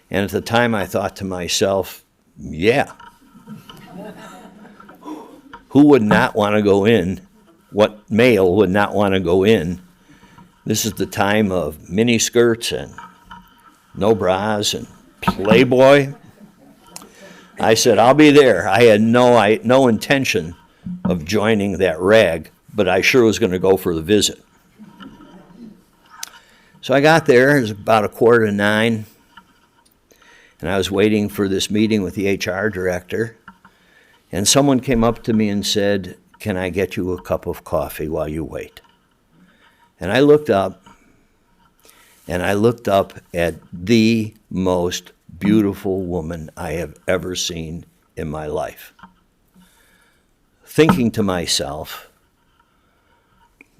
And at the time I thought to myself, yeah. Who would not want to go in? What male would not want to go in? This is the time of mini skirts and no bras and Playboy. I said, I'll be there. I had no intention of joining that rag, but I sure was going to go for the visit. So I got there. It was about 8:45, and I was waiting for this meeting with the HR director, and someone came up to me and said, "Can I get you a cup of coffee while you wait?" And I looked up at the most beautiful woman I have ever seen in my life, thinking to myself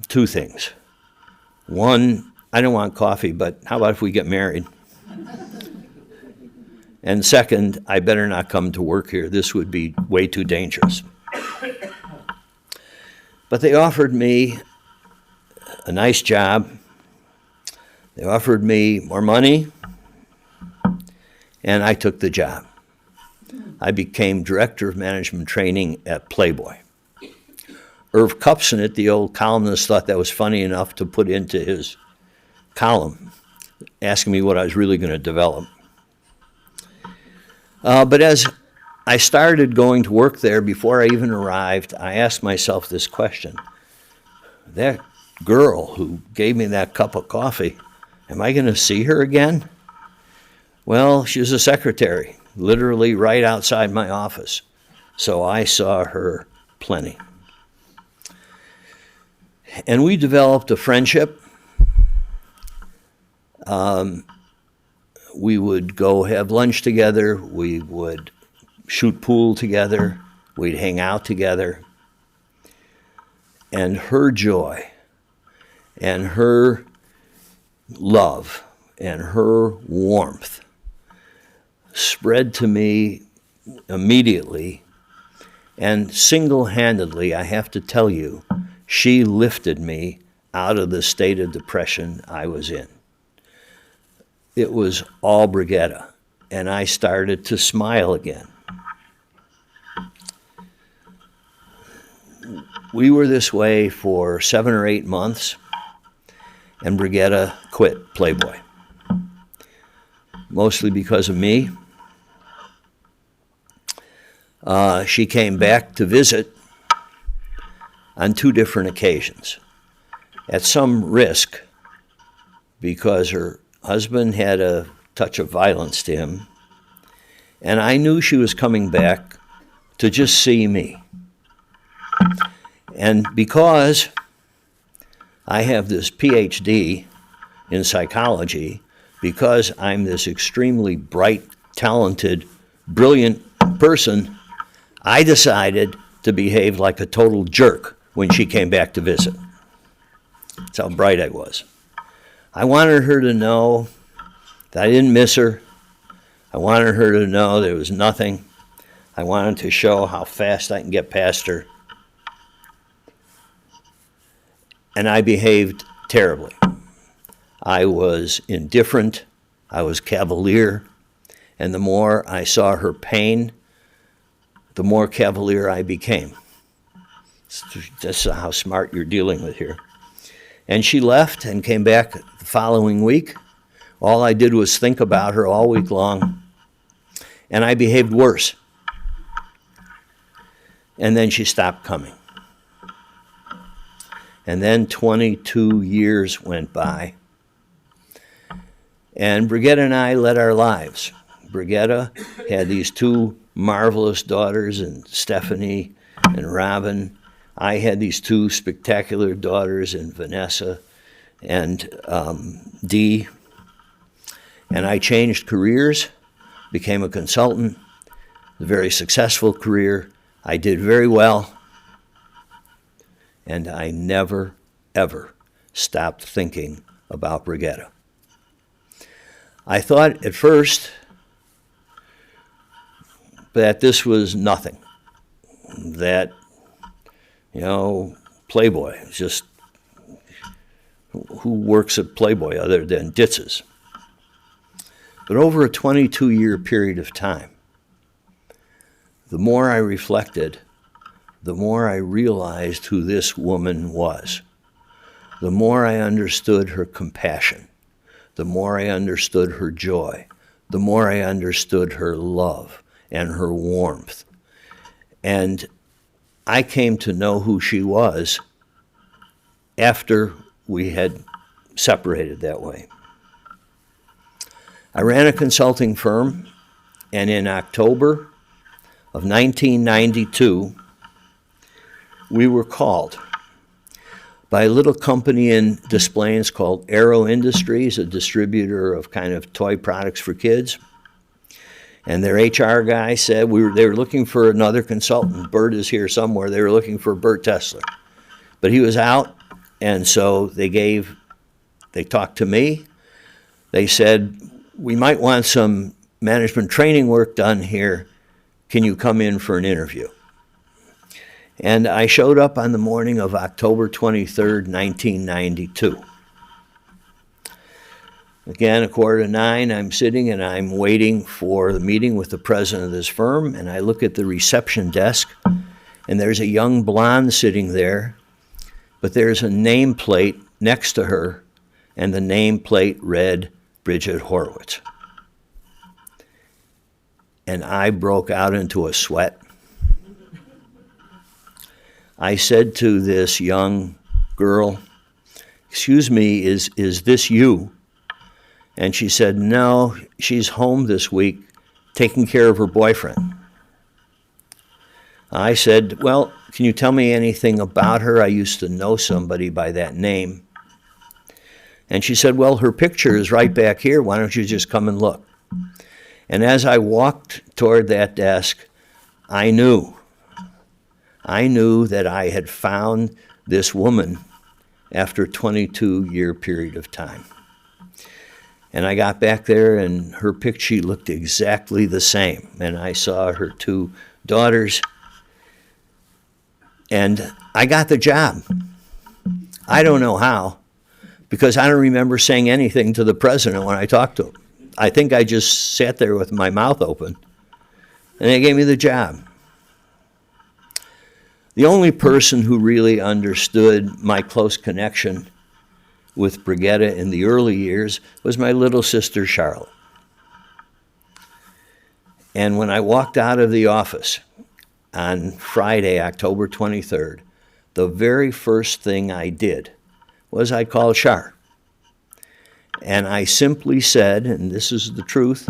two things. One, I don't want coffee, but how about if we get married? And second, I better not come to work here. This would be way too dangerous. But they offered me a nice job. They offered me more money, and I took the job. I became director of management training at Playboy. Irv Kupcinet, the old columnist, thought that was funny enough to put into his column, asking me what I was really going to develop. But as I started going to work there, before I even arrived, I asked myself this question. That girl who gave me that cup of coffee, am I going to see her again? Well, she was a secretary, literally right outside my office. So I saw her plenty. And we developed a friendship. We would go have lunch together. We would shoot pool together. We'd hang out together. And her joy and her love and her warmth spread to me immediately, and single-handedly, I have to tell you, she lifted me out of the state of depression I was in. It was all Brigitte, and I started to smile again. We were this way for 7 or 8 months, and Brigitte quit Playboy. Mostly because of me. She came back to visit on 2 different occasions, at some risk, because her husband had a touch of violence to him, and I knew she was coming back to just see me. And because I have this PhD in psychology, because I'm this extremely bright, talented, brilliant person, I decided to behave like a total jerk when she came back to visit. That's how bright I was. I wanted her to know that I didn't miss her. I wanted her to know there was nothing. I wanted to show how fast I can get past her. And I behaved terribly. I was indifferent, I was cavalier, and the more I saw her pain, the more cavalier I became. That's how smart you're dealing with here. And she left and came back the following week. All I did was think about her all week long, and I behaved worse. And then she stopped coming. And then 22 years went by, and Brigitte and I led our lives. Brigitte had these 2 marvelous daughters, and Stefanie and Robyn. I had these 2 spectacular daughters, in Vanessa and Dee. And I changed careers, became a consultant, a very successful career. I did very well. And I never, ever stopped thinking about Brigitte. I thought at first that this was nothing, that, Playboy is just, who works at Playboy other than ditzes? But over a 22-year period of time, the more I reflected, the more I realized who this woman was. The more I understood her compassion. The more I understood her joy. The more I understood her love and her warmth. And I came to know who she was after we had separated that way. I ran a consulting firm, and in October of 1992, we were called by a little company in Des Plaines called Aero Industries, a distributor of kind of toy products for kids. And their HR guy said they were looking for another consultant. Bert is here somewhere. They were looking for Bert Tessler. But he was out, and so they talked to me. They said, we might want some management training work done here. Can you come in for an interview? And I showed up on the morning of October 23rd, 1992. Again, 8:45, I'm sitting and I'm waiting for the meeting with the president of this firm, and I look at the reception desk, and there's a young blonde sitting there, but there's a nameplate next to her, and the nameplate read Brigitte Horwitz. And I broke out into a sweat. I said to this young girl, excuse me, is this you? And she said, no, she's home this week taking care of her boyfriend. I said, well, can you tell me anything about her? I used to know somebody by that name. And she said, well, her picture is right back here. Why don't you just come and look? And as I walked toward that desk, I knew that I had found this woman after a 22-year period of time. And I got back there, and her pic sheet looked exactly the same. And I saw her 2 daughters, and I got the job. I don't know how, because I don't remember saying anything to the president when I talked to him. I think I just sat there with my mouth open, and they gave me the job. The only person who really understood my close connection with Brigitte in the early years was my little sister, Charlotte. And when I walked out of the office on Friday, October 23rd, the very first thing I did was I called Char. And I simply said, and this is the truth,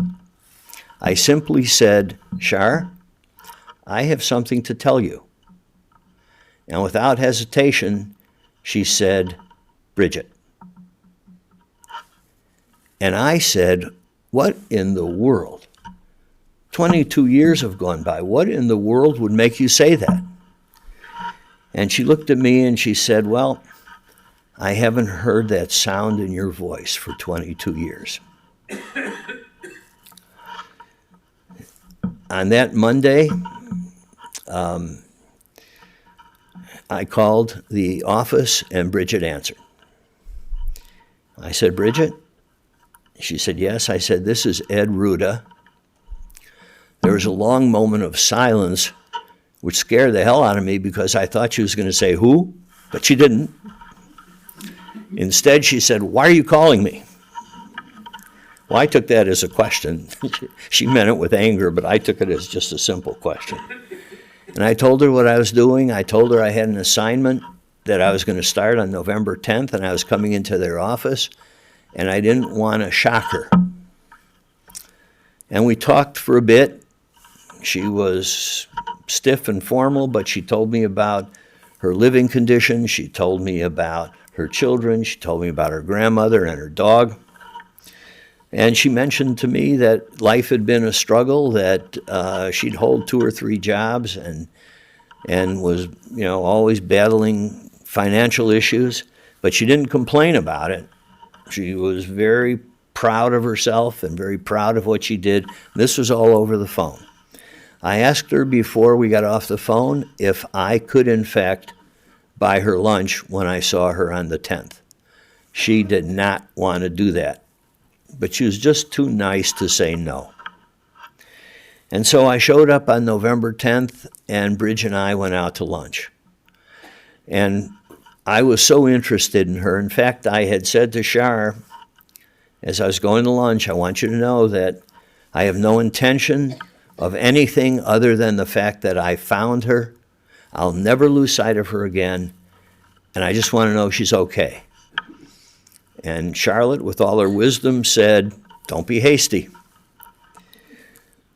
I simply said, Char, I have something to tell you. And without hesitation, she said, Brigitte. And I said, what in the world? 22 years have gone by. What in the world would make you say that? And she looked at me and she said, well, I haven't heard that sound in your voice for 22 years. On that Monday, I called the office and Brigitte answered. I said, Brigitte? She said, yes. I said, this is Ed Ruda. There was a long moment of silence, which scared the hell out of me because I thought she was going to say, who? But she didn't. Instead, she said, why are you calling me? Well, I took that as a question. She meant it with anger, but I took it as just a simple question. And I told her what I was doing. I told her I had an assignment that I was going to start on November 10th, and I was coming into their office, and I didn't want to shock her. And we talked for a bit. She was stiff and formal, but she told me about her living conditions. She told me about her children. She told me about her grandmother and her dog. And she mentioned to me that life had been a struggle, that she'd hold 2 or 3 jobs and was, always battling financial issues, but she didn't complain about it. She was very proud of herself and very proud of what she did. This was all over the phone. I asked her before we got off the phone if I could, in fact, buy her lunch when I saw her on the 10th. She did not want to do that, but she was just too nice to say no. And so I showed up on November 10th, and Bridge and I went out to lunch. And I was so interested in her. In fact, I had said to Char, as I was going to lunch, I want you to know that I have no intention of anything other than the fact that I found her. I'll never lose sight of her again, and I just want to know she's okay. And Charlotte, with all her wisdom, said, don't be hasty.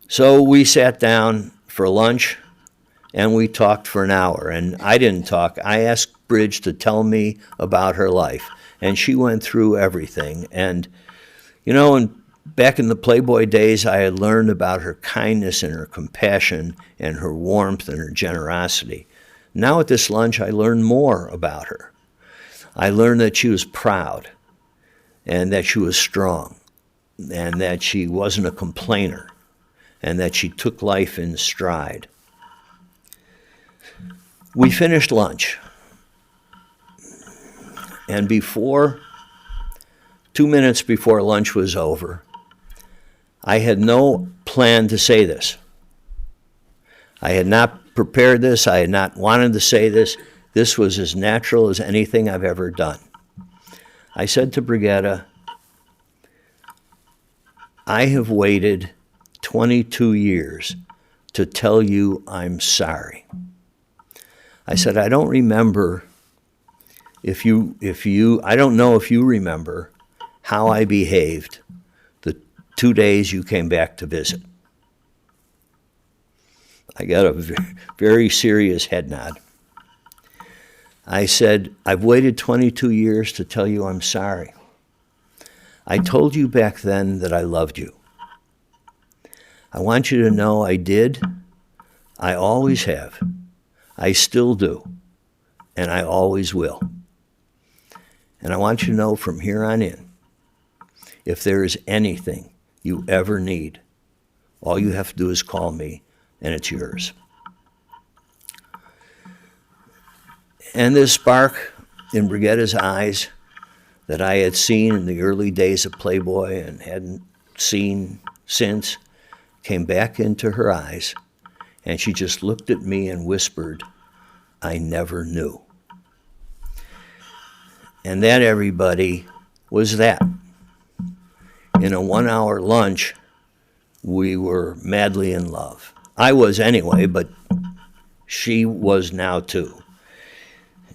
So we sat down for lunch, and we talked for an hour. And I didn't talk. I asked Bridge to tell me about her life, and she went through everything. And, back in the Playboy days, I had learned about her kindness and her compassion and her warmth and her generosity. Now at this lunch, I learned more about her. I learned that she was proud, and that she was strong, and that she wasn't a complainer, and that she took life in stride. We finished lunch, and 2 minutes before lunch was over, I had no plan to say this. I had not prepared this. I had not wanted to say this. This was as natural as anything I've ever done. I said to Brigitte, I have waited 22 years to tell you I'm sorry. I said, I don't remember I don't know if you remember how I behaved the 2 days you came back to visit. I got a very serious head nod. I said, I've waited 22 years to tell you I'm sorry. I told you back then that I loved you. I want you to know I did. I always have. I still do. And I always will. And I want you to know from here on in, if there is anything you ever need, all you have to do is call me, and it's yours. And this spark in Brigette's eyes that I had seen in the early days of Playboy and hadn't seen since came back into her eyes, and she just looked at me and whispered, "I never knew." And that, everybody, was that. In a 1-hour lunch, we were madly in love. I was anyway, but she was now too.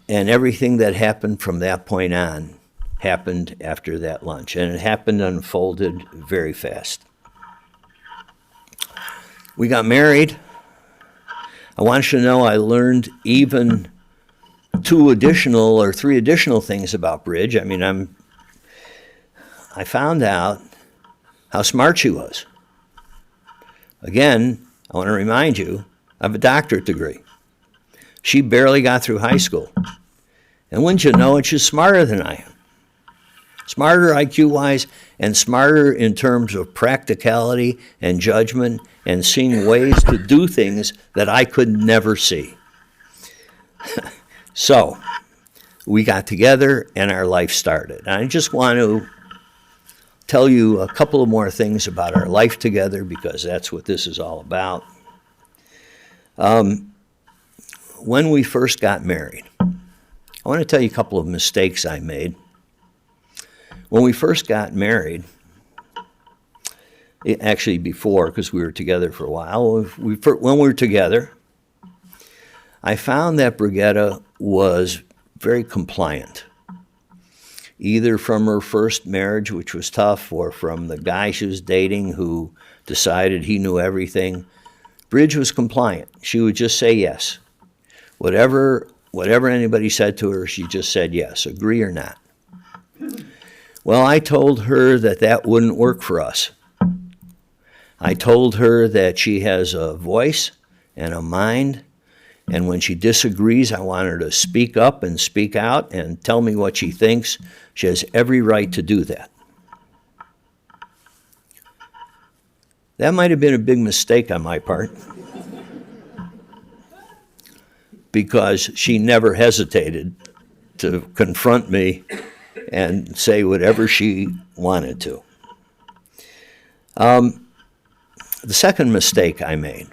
And everything that happened from that point on happened after that lunch. And it happened and unfolded very fast. We got married. I want you to know I learned even 3 additional things about Bridge. I mean, I found out how smart she was. Again, I want to remind you, I have a doctorate degree. She barely got through high school. And wouldn't you know it, she's smarter than I am. Smarter IQ-wise and smarter in terms of practicality and judgment and seeing ways to do things that I could never see. So, we got together and our life started. And I just want to tell you a couple of more things about our life together because that's what this is all about. When we first got married, I want to tell you a couple of mistakes I made. When we first got married, actually before, because we were together for a while, when we were together, I found that Brigitte was very compliant, either from her first marriage, which was tough, or from the guy she was dating who decided he knew everything. Bridge was compliant. She would just say yes. Whatever anybody said to her, she just said yes, agree or not. Well, I told her that wouldn't work for us. I told her that she has a voice and a mind, and when she disagrees, I want her to speak up and speak out and tell me what she thinks. She has every right to do that. That might have been a big mistake on my part, because she never hesitated to confront me and say whatever she wanted to. The second mistake I made,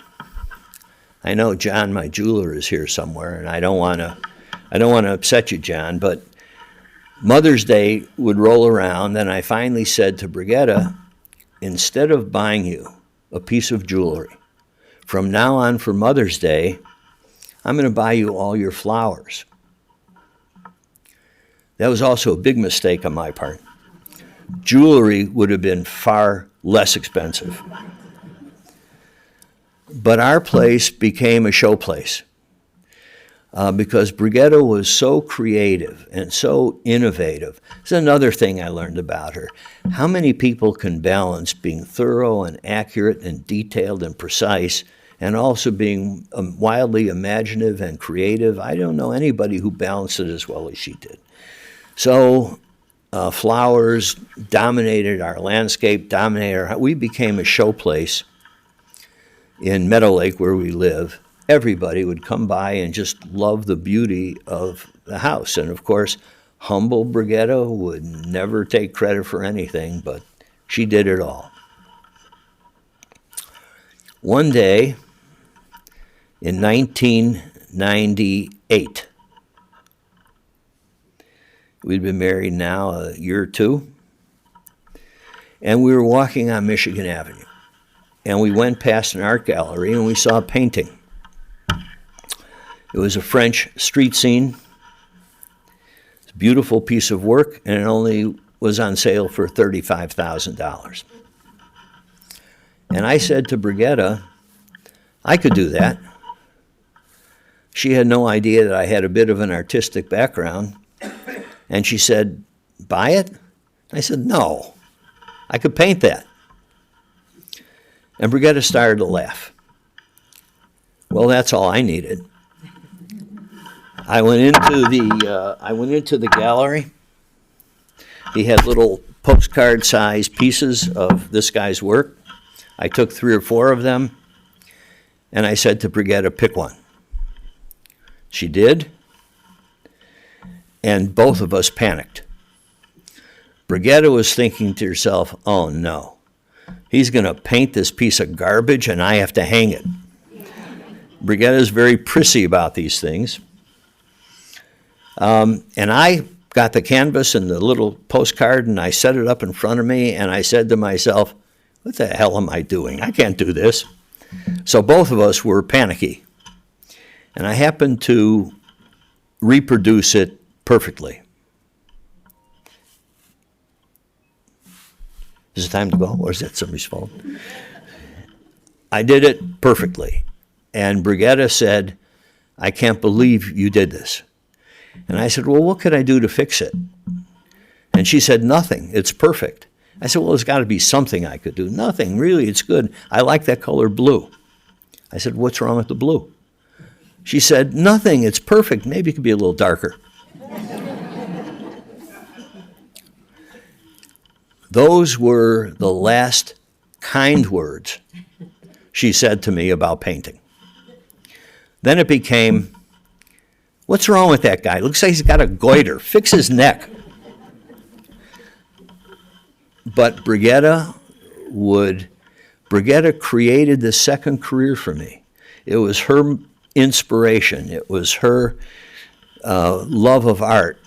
I know John, my jeweler, is here somewhere, and I don't want to upset you, John, but Mother's Day would roll around, and I finally said to Brigitte, instead of buying you a piece of jewelry, from now on for Mother's Day, I'm going to buy you all your flowers. That was also a big mistake on my part. Jewelry would have been far less expensive. But our place became a show place because Brigitte was so creative and so innovative. It's another thing I learned about her. How many people can balance being thorough and accurate and detailed and precise and also being wildly imaginative and creative? I don't know anybody who balanced it as well as she did. So flowers dominated our landscape, we became a show place in Meadow Lake where we live. Everybody would come by and just love the beauty of the house. And of course, humble Brigitte would never take credit for anything, but she did it all. One day in 1998, we'd been married now a year or two, and we were walking on Michigan Avenue. And we went past an art gallery and we saw a painting. It was a French street scene. It's a beautiful piece of work, and it only was on sale for $35,000. And I said to Brigitte, I could do that. She had no idea that I had a bit of an artistic background. And she said, buy it? I said, no, I could paint that. And Brigitte started to laugh. Well, that's all I needed. I went into the gallery. He had little postcard-sized pieces of this guy's work. I took 3 or 4 of them, and I said to Brigitte, pick one. She did, and both of us panicked. Brigitte was thinking to herself, oh no, he's going to paint this piece of garbage and I have to hang it. Brigitte is very prissy about these things. And I got the canvas and the little postcard and I set it up in front of me and I said to myself, what the hell am I doing? I can't do this. So both of us were panicky. And I happened to reproduce it perfectly. Is it time to go, or is that somebody's fault? I did it perfectly. And Brigitte said, I can't believe you did this. And I said, well, what could I do to fix it? And she said, nothing. It's perfect. I said, well, there's got to be something I could do. Nothing, really, it's good. I like that color blue. I said, what's wrong with the blue? She said, nothing, it's perfect. Maybe it could be a little darker. Those were the last kind words she said to me about painting. Then it became, what's wrong with that guy? Looks like he's got a goiter. Fix his neck. But Brigitte created the second career for me. It was her inspiration. It was her love of art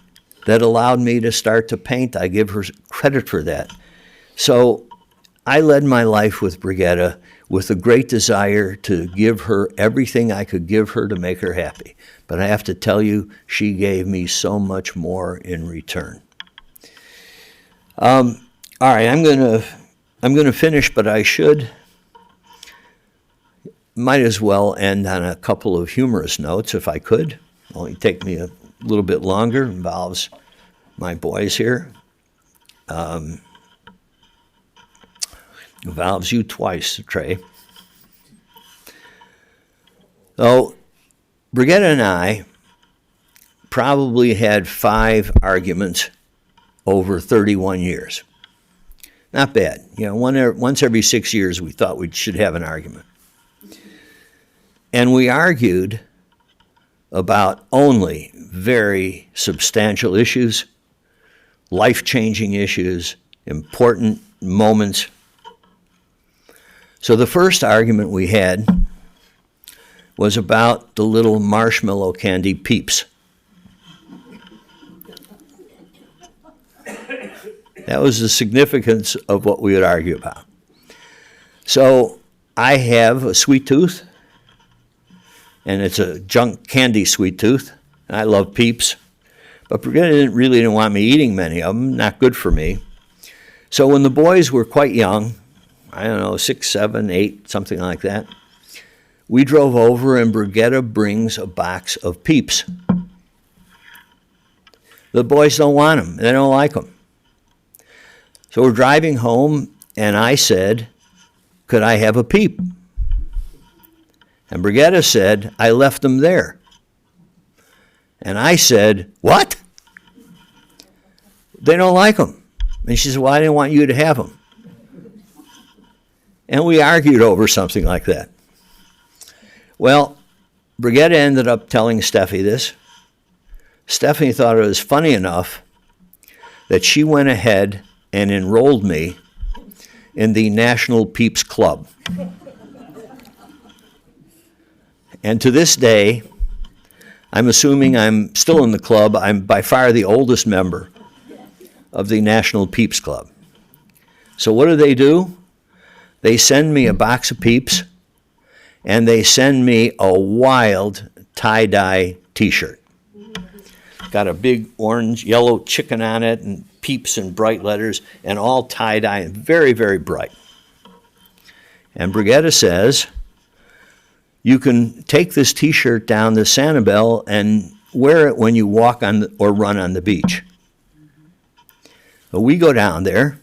that allowed me to start to paint. I give her credit for that. So I led my life with Brigitte with a great desire to give her everything I could give her to make her happy. But I have to tell you, she gave me so much more in return. All right, I'm gonna finish, but I might as well end on a couple of humorous notes if I could. Only take me a little bit longer. Involves my boys here. Involves you twice, Trey. So, Brigitte and I probably had 5 arguments over 31 years. Not bad. You know, once every 6 years we thought we should have an argument. And we argued about only very substantial issues, life-changing issues, important moments. So the first argument we had was about the little marshmallow candy Peeps. That was the significance of what we would argue about. So I have a sweet tooth, and it's a junk candy sweet tooth. And I love Peeps. But Brigitte didn't want me eating many of them, not good for me. So when the boys were quite young, I don't know, 6, 7, 8, something like that, we drove over and Brigitte brings a box of Peeps. The boys don't want them. They don't like them. So we're driving home, and I said, could I have a Peep? And Brigitte said, I left them there. And I said, what? They don't like them. And she said, well, I didn't want you to have them. And we argued over something like that. Well, Brigitte ended up telling Stefanie this. Stefanie thought it was funny enough that she went ahead and enrolled me in the National Peeps Club. And to this day, I'm assuming I'm still in the club. I'm by far the oldest member of the National Peeps Club. So what do? They send me a box of Peeps, and they send me a wild tie-dye T-shirt. Got a big orange, yellow chicken on it, and Peeps in bright letters, and all tie-dye, and very, very bright. And Brigitte says, you can take this T-shirt down to Sanibel and wear it when you walk on or run on the beach. So we go down there.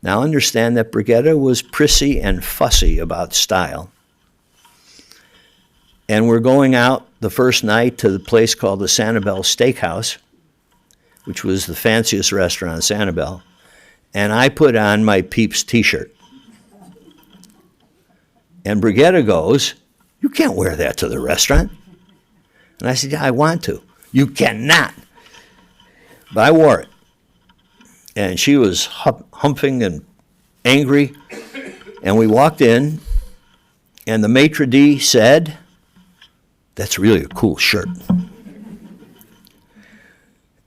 Now understand that Brigitte was prissy and fussy about style. And we're going out the first night to the place called the Sanibel Steakhouse, which was the fanciest restaurant in Sanibel. and I put on my Peeps t-shirt. And Brigitte goes, "You can't wear that to the restaurant." And I said, "Yeah, I want to." "You cannot." But I wore it. And she was humping and angry. And we walked in, and the maitre d' said, "That's really a cool shirt."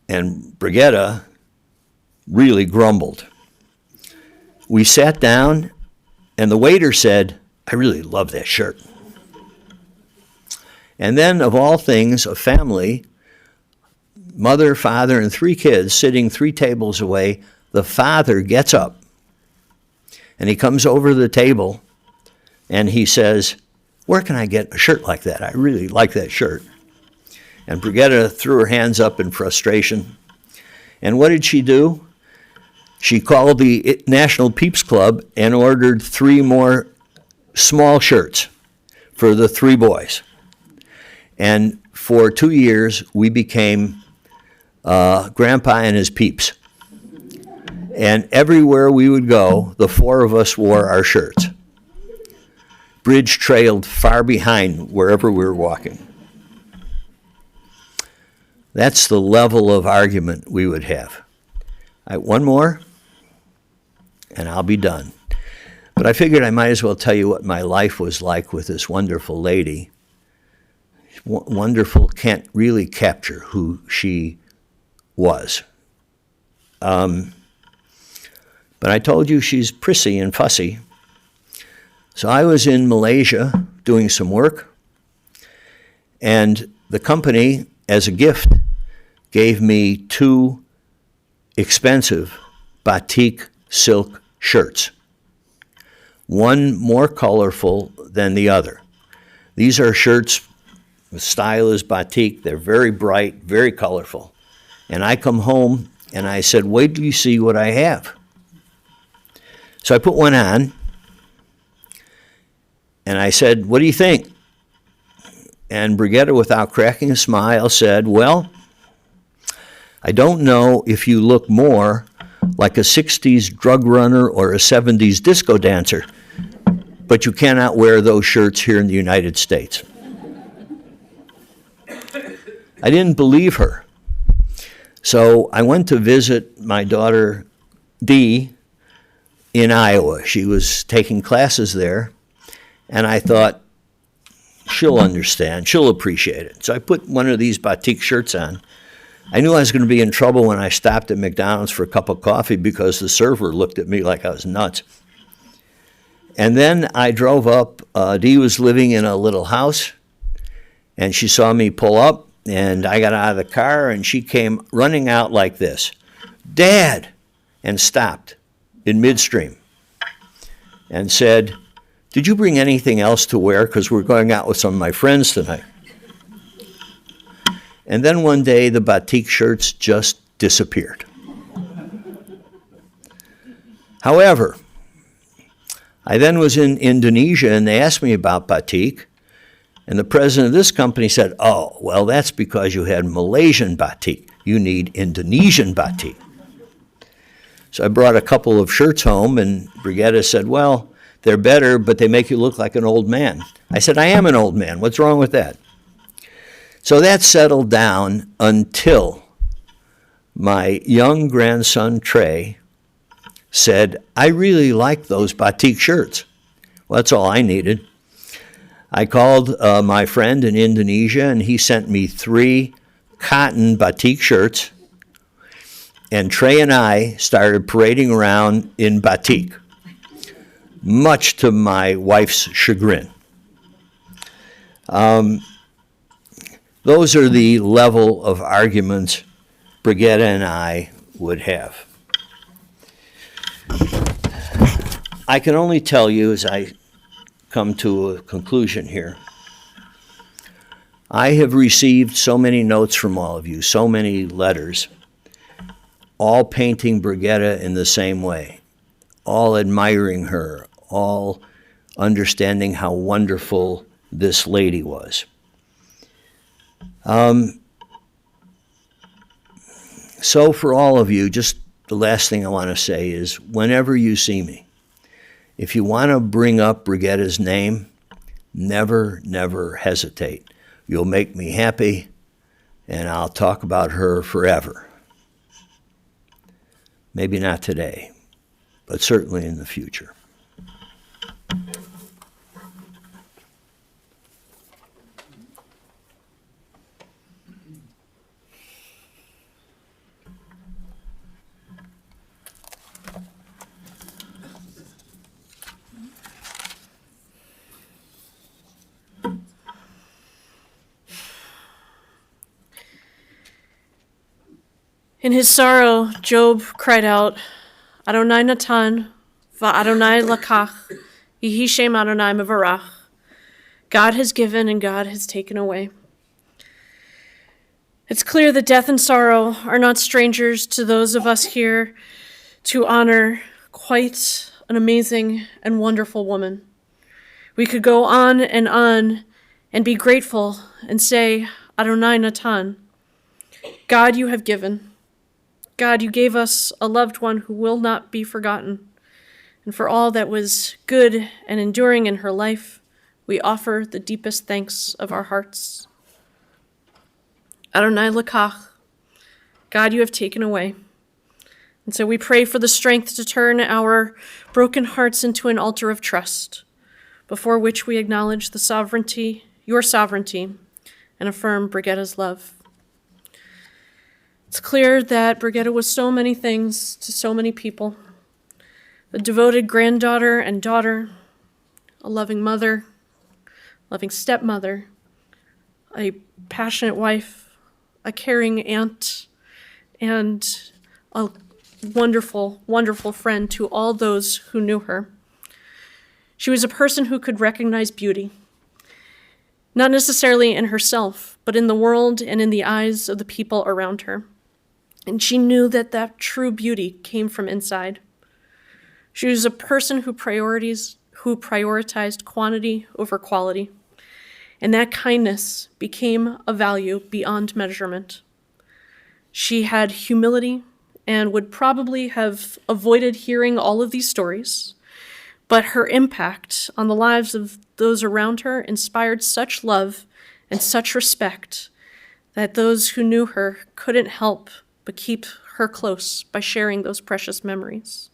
And Brigitte really grumbled. We sat down, and the waiter said, "I really love that shirt." And then, of all things, a family, mother, father, and 3 kids sitting 3 tables away, the father gets up, and he comes over to the table, and he says, "Where can I get a shirt like that? I really like that shirt." And Brigitte threw her hands up in frustration. And what did she do? She called the National Peeps Club and ordered 3 more small shirts for the 3 boys. And for 2 years, we became Grandpa and his peeps. And everywhere we would go, the 4 of us wore our shirts. Bridge trailed far behind wherever we were walking. That's the level of argument we would have. One more, and I'll be done. But I figured I might as well tell you what my life was like with this wonderful lady. Wonderful can't really capture who she was. But I told you she's prissy and fussy. So I was in Malaysia doing some work, and the company, as a gift, gave me 2 expensive batik silk shirts, one more colorful than the other. These are shirts, the style is batik, they're very bright, very colorful. And I come home and I said, "Wait till you see what I have." So I put one on, and I said, "What do you think?" And Brigitte, without cracking a smile, said, "Well, I don't know if you look more like a 60s drug runner or a 70s disco dancer, but you cannot wear those shirts here in the United States." I didn't believe her. So I went to visit my daughter, Dee, in Iowa. She was taking classes there, and I thought, she'll understand, she'll appreciate it. So I put one of these batik shirts on. I knew I was going to be in trouble when I stopped at McDonald's for a cup of coffee because the server looked at me like I was nuts. And then I drove up. Dee was living in a little house, and she saw me pull up, and I got out of the car, and she came running out like this, "Dad," and stopped in midstream and said, "Did you bring anything else to wear? Because we're going out with some of my friends tonight." And then one day, the batik shirts just disappeared. However, I then was in Indonesia, and they asked me about batik, and the president of this company said, "Oh, well, that's because you had Malaysian batik. You need Indonesian batik." So I brought a couple of shirts home, and Brigitte said, "Well, they're better, but they make you look like an old man." I said, "I am an old man. What's wrong with that?" So that settled down until my young grandson, Trey, said, "I really like those batik shirts." Well, that's all I needed. I called my friend in Indonesia, and he sent me 3 cotton batik shirts, and Trey and I started parading around in batik, much to my wife's chagrin. Those are the level of arguments Brigitte and I would have. I can only tell you, as I come to a conclusion here, I have received so many notes from all of you, so many letters, all painting Brigitte in the same way, all admiring her, all understanding how wonderful this lady was. So for all of you, just the last thing I want to say is whenever you see me, if you want to bring up Brigette's name, never, never hesitate. You'll make me happy, and I'll talk about her forever. Maybe not today, but certainly in the future. In his sorrow, Job cried out, Adonai Natan, va'Adonai lakach, Yehi Shem Adonai mevarach. God has given and God has taken away. It's clear that death and sorrow are not strangers to those of us here to honor quite an amazing and wonderful woman. We could go on and be grateful and say, Adonai Natan, God, you have given. God, you gave us a loved one who will not be forgotten. And for all that was good and enduring in her life, we offer the deepest thanks of our hearts. Adonai Lakach, God, you have taken away. And so we pray for the strength to turn our broken hearts into an altar of trust, before which we acknowledge the sovereignty, your sovereignty, and affirm Brigette's love. It's clear that Brigitte was so many things to so many people. A devoted granddaughter and daughter, a loving mother, loving stepmother, a passionate wife, a caring aunt, and a wonderful, wonderful friend to all those who knew her. She was a person who could recognize beauty, not necessarily in herself, but in the world and in the eyes of the people around her. And she knew that that true beauty came from inside. She was a person who prioritized quantity over quality. And that kindness became a value beyond measurement. She had humility and would probably have avoided hearing all of these stories, but her impact on the lives of those around her inspired such love and such respect that those who knew her couldn't help but keep her close by sharing those precious memories.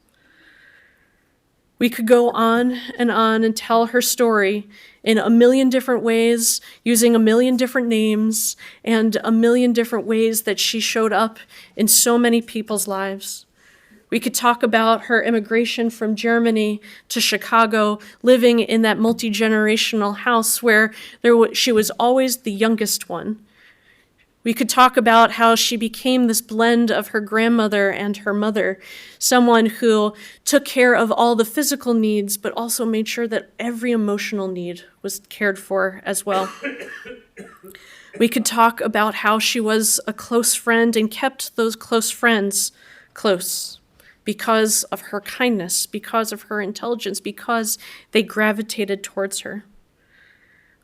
We could go on and tell her story in a million different ways, using a million different names, and a million different ways that she showed up in so many people's lives. We could talk about her immigration from Germany to Chicago, living in that multi-generational house where she was always the youngest one. We could talk about how she became this blend of her grandmother and her mother, someone who took care of all the physical needs, but also made sure that every emotional need was cared for as well. We could talk about how she was a close friend and kept those close friends close because of her kindness, because of her intelligence, because they gravitated towards her.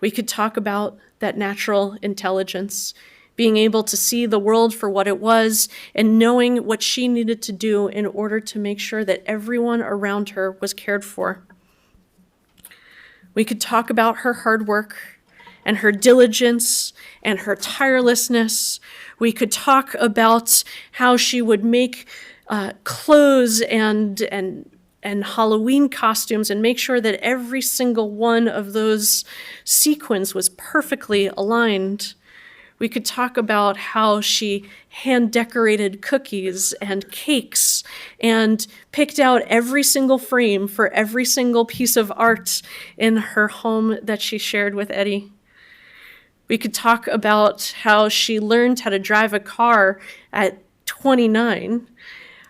We could talk about that natural intelligence, being able to see the world for what it was and knowing what she needed to do in order to make sure that everyone around her was cared for. We could talk about her hard work and her diligence and her tirelessness. We could talk about how she would make clothes and Halloween costumes and make sure that every single one of those sequins was perfectly aligned. We could talk about how she hand-decorated cookies and cakes and picked out every single frame for every single piece of art in her home that she shared with Eddie. We could talk about how she learned how to drive a car at 29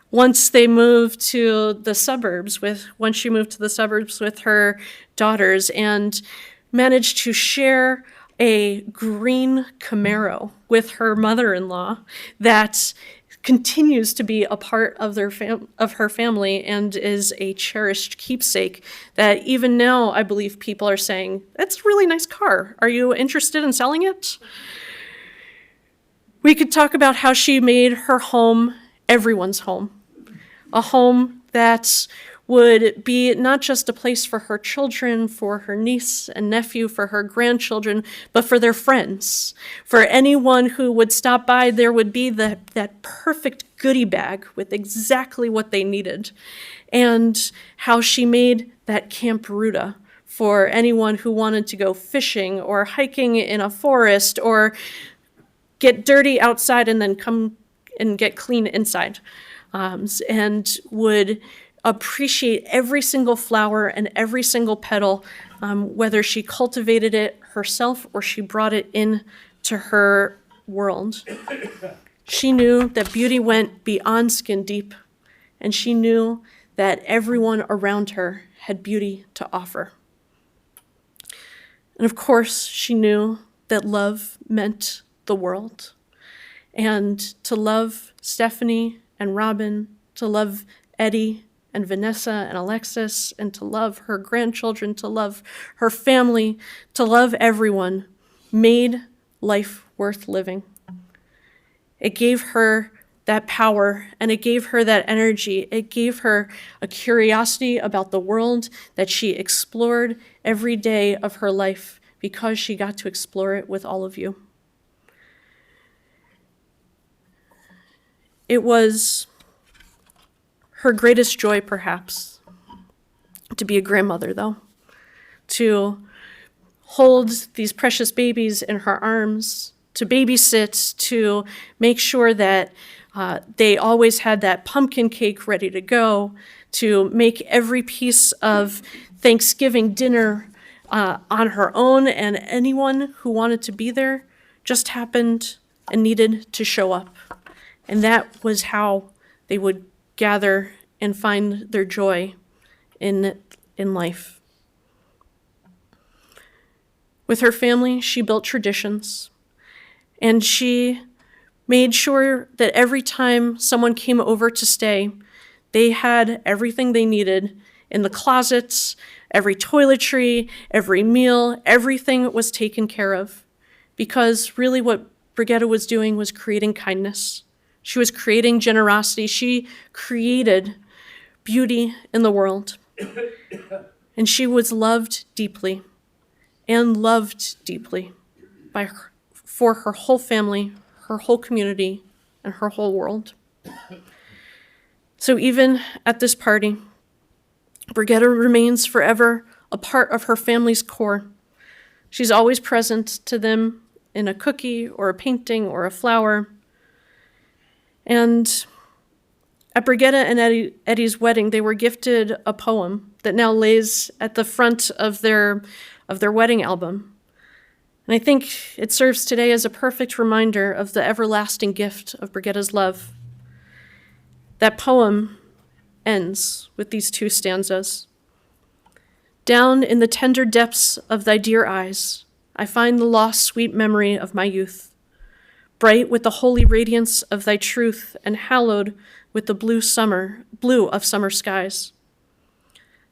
once she moved to the suburbs with her daughters and managed to share a green Camaro with her mother-in-law that continues to be a part of her family and is a cherished keepsake that even now I believe people are saying, that's a really nice car. Are you interested in selling it? We could talk about how she made her home everyone's home. a home that would be not just a place for her children, for her niece and nephew, for her grandchildren, but for their friends. For anyone who would stop by, there would be that perfect goodie bag with exactly what they needed. And how she made that Camp Ruda for anyone who wanted to go fishing or hiking in a forest or get dirty outside and then come and get clean inside, and would appreciate every single flower and every single petal, whether she cultivated it herself or she brought it in to her world. She knew that beauty went beyond skin deep, and she knew that everyone around her had beauty to offer. And of course, she knew that love meant the world. And to love Stefanie and Robyn, to love Eddie and Vanessa and Alexis, and to love her grandchildren, to love her family, to love everyone, made life worth living. It gave her that power, and it gave her that energy. It gave her a curiosity about the world that she explored every day of her life because she got to explore it with all of you. It was her greatest joy, perhaps, to be a grandmother, though, to hold these precious babies in her arms, to babysit, to make sure that they always had that pumpkin cake ready to go, to make every piece of Thanksgiving dinner on her own, and anyone who wanted to be there just happened and needed to show up. And that was how they would gather and find their joy in life. With her family, she built traditions, and she made sure that every time someone came over to stay, they had everything they needed in the closets, every toiletry, every meal, everything was taken care of. Because really what Brigitte was doing was creating kindness. She was creating generosity. She created beauty in the world. And she was loved deeply and loved deeply for her whole family, her whole community, and her whole world. So even at this party, Brigitte remains forever a part of her family's core. She's always present to them in a cookie or a painting or a flower. And at Brigitte and Eddie's wedding, they were gifted a poem that now lays at the front of their wedding album. And I think it serves today as a perfect reminder of the everlasting gift of Brigitte's love. That poem ends with these two stanzas. Down in the tender depths of thy dear eyes, I find the lost sweet memory of my youth, bright with the holy radiance of thy truth and hallowed with the blue of summer skies.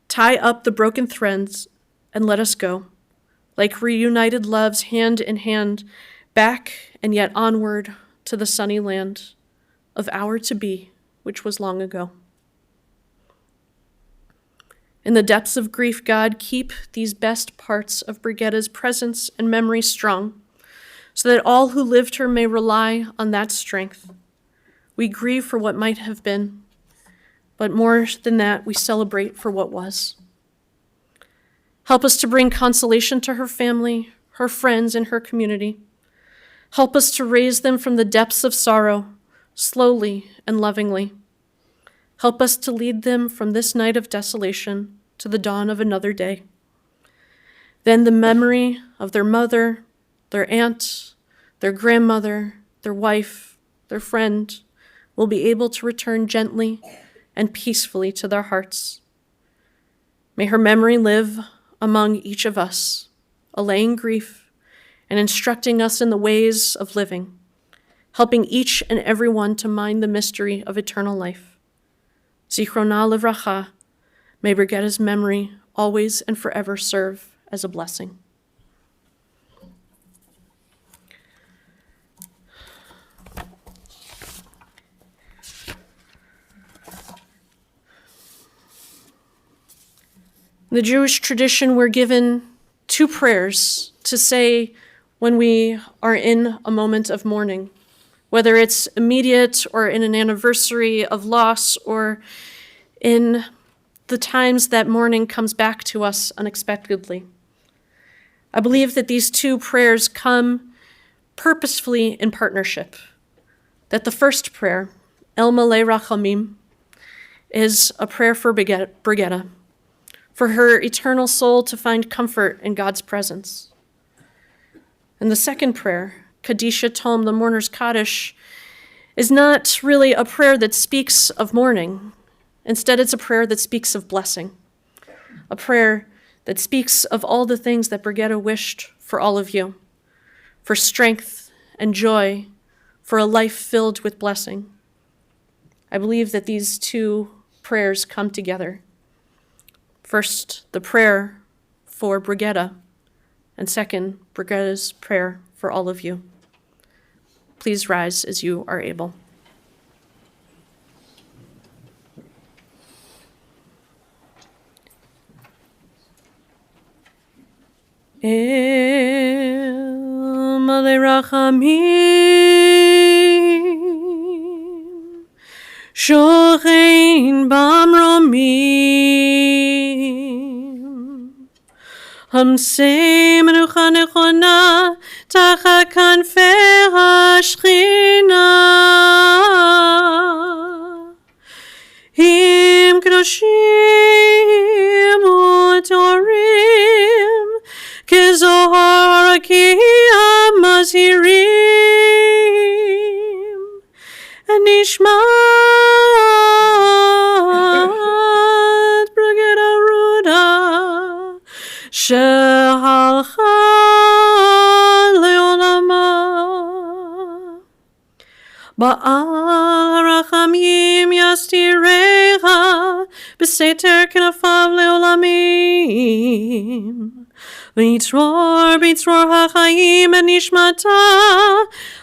Tie up the broken threads and let us go, like reunited loves hand in hand, back and yet onward to the sunny land of our to-be, which was long ago. In the depths of grief, God, keep these best parts of Brigitte's presence and memory strong, so that all who lived her may rely on that strength. We grieve for what might have been, but more than that, we celebrate for what was. Help us to bring consolation to her family, her friends, and her community. Help us to raise them from the depths of sorrow, slowly and lovingly. Help us to lead them from this night of desolation to the dawn of another day. Then the memory of their mother, their aunt, their grandmother, their wife, their friend, will be able to return gently and peacefully to their hearts. May her memory live among each of us, allaying grief and instructing us in the ways of living, helping each and every one to mind the mystery of eternal life. Zichrona livracha, may Brigitte's memory always and forever serve as a blessing. In the Jewish tradition, we're given two prayers to say when we are in a moment of mourning, whether it's immediate or in an anniversary of loss or in the times that mourning comes back to us unexpectedly. I believe that these two prayers come purposefully in partnership. That the first prayer, El Malei Rachamim, is a prayer for Brigitte, for her eternal soul to find comfort in God's presence. And the second prayer, Kadisha Tom, the mourner's Kaddish, is not really a prayer that speaks of mourning. Instead, it's a prayer that speaks of blessing, a prayer that speaks of all the things that Brigitte wished for all of you, for strength and joy, for a life filled with blessing. I believe that these two prayers come together. First, the prayer for Brigitte, and second, Brigitte's prayer for all of you. Please rise as you are able. El Malei Rachamim, Shochein Bamromim, Hamsei Menucha Nechona Tachat Kanfei HaShechina, Im Kedoshim Utorim, Kezohar Akiyam Mazirim, and Nishmat Brigitte Ruda, Shehalcha Leolama, Ba'al Rachamim Yastirecha, Beseter Kenafav Leolamim, V'yitzror ha'chaim et nishmata,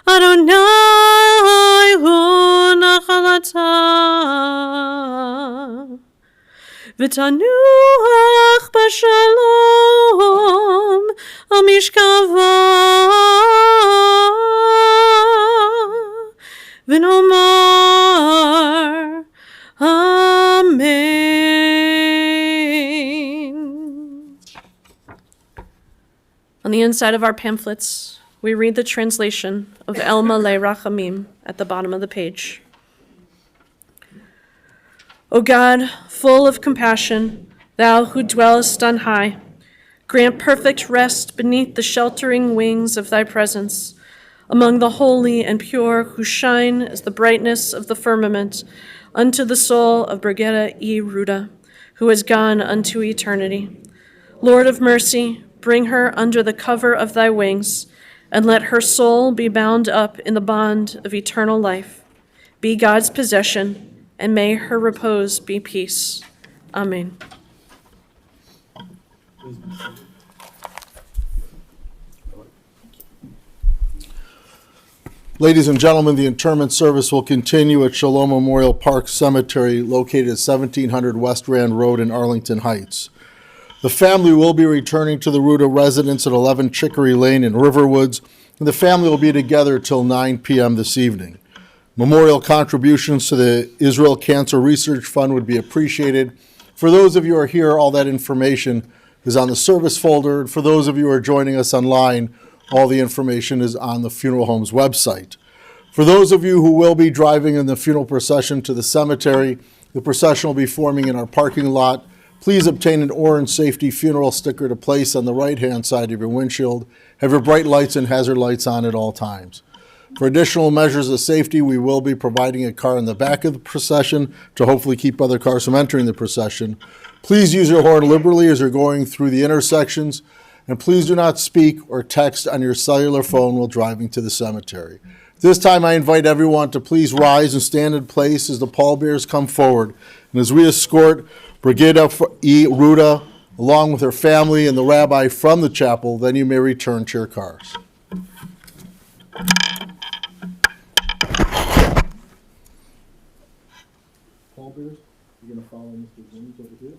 Adonai hu nachalata. V'tanuach b'shalom al mishkava, v'nomar Amen. On the inside of our pamphlets, we read the translation of El Malei Rachamim at the bottom of the page. O God, full of compassion, thou who dwellest on high, grant perfect rest beneath the sheltering wings of thy presence, among the holy and pure who shine as the brightness of the firmament, unto the soul of Brigitte E. Ruda, who has gone unto eternity. Lord of mercy, bring her under the cover of thy wings, and let her soul be bound up in the bond of eternal life. Be God's possession, and may her repose be peace. Amen. Ladies and gentlemen, the interment service will continue at Shalom Memorial Park Cemetery, located at 1700 West Rand Road in Arlington Heights. The family will be returning to the Ruda residence at 11 Chicory Lane in Riverwoods, and the family will be together till 9 p.m. this evening. Memorial contributions to the Israel Cancer Research Fund would be appreciated. For those of you who are here, all that information is on the service folder. And for those of you who are joining us online, all the information is on the funeral home's website. For those of you who will be driving in the funeral procession to the cemetery, the procession will be forming in our parking lot. Please obtain an orange safety funeral sticker to place on the right-hand side of your windshield. Have your bright lights and hazard lights on at all times. For additional measures of safety, we will be providing a car in the back of the procession to hopefully keep other cars from entering the procession. Please use your horn liberally as you're going through the intersections, and please do not speak or text on your cellular phone while driving to the cemetery. This time I invite everyone to please rise and stand in place as the pallbearers come forward, and as we escort Brigitte E. Ruda, along with her family and the rabbi from the chapel, then you may return to your cars. Pallbearers, you're going to follow Mr. Jones over here?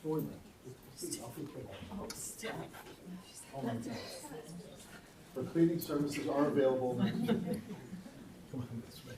For cleaning services are available. Come on this way.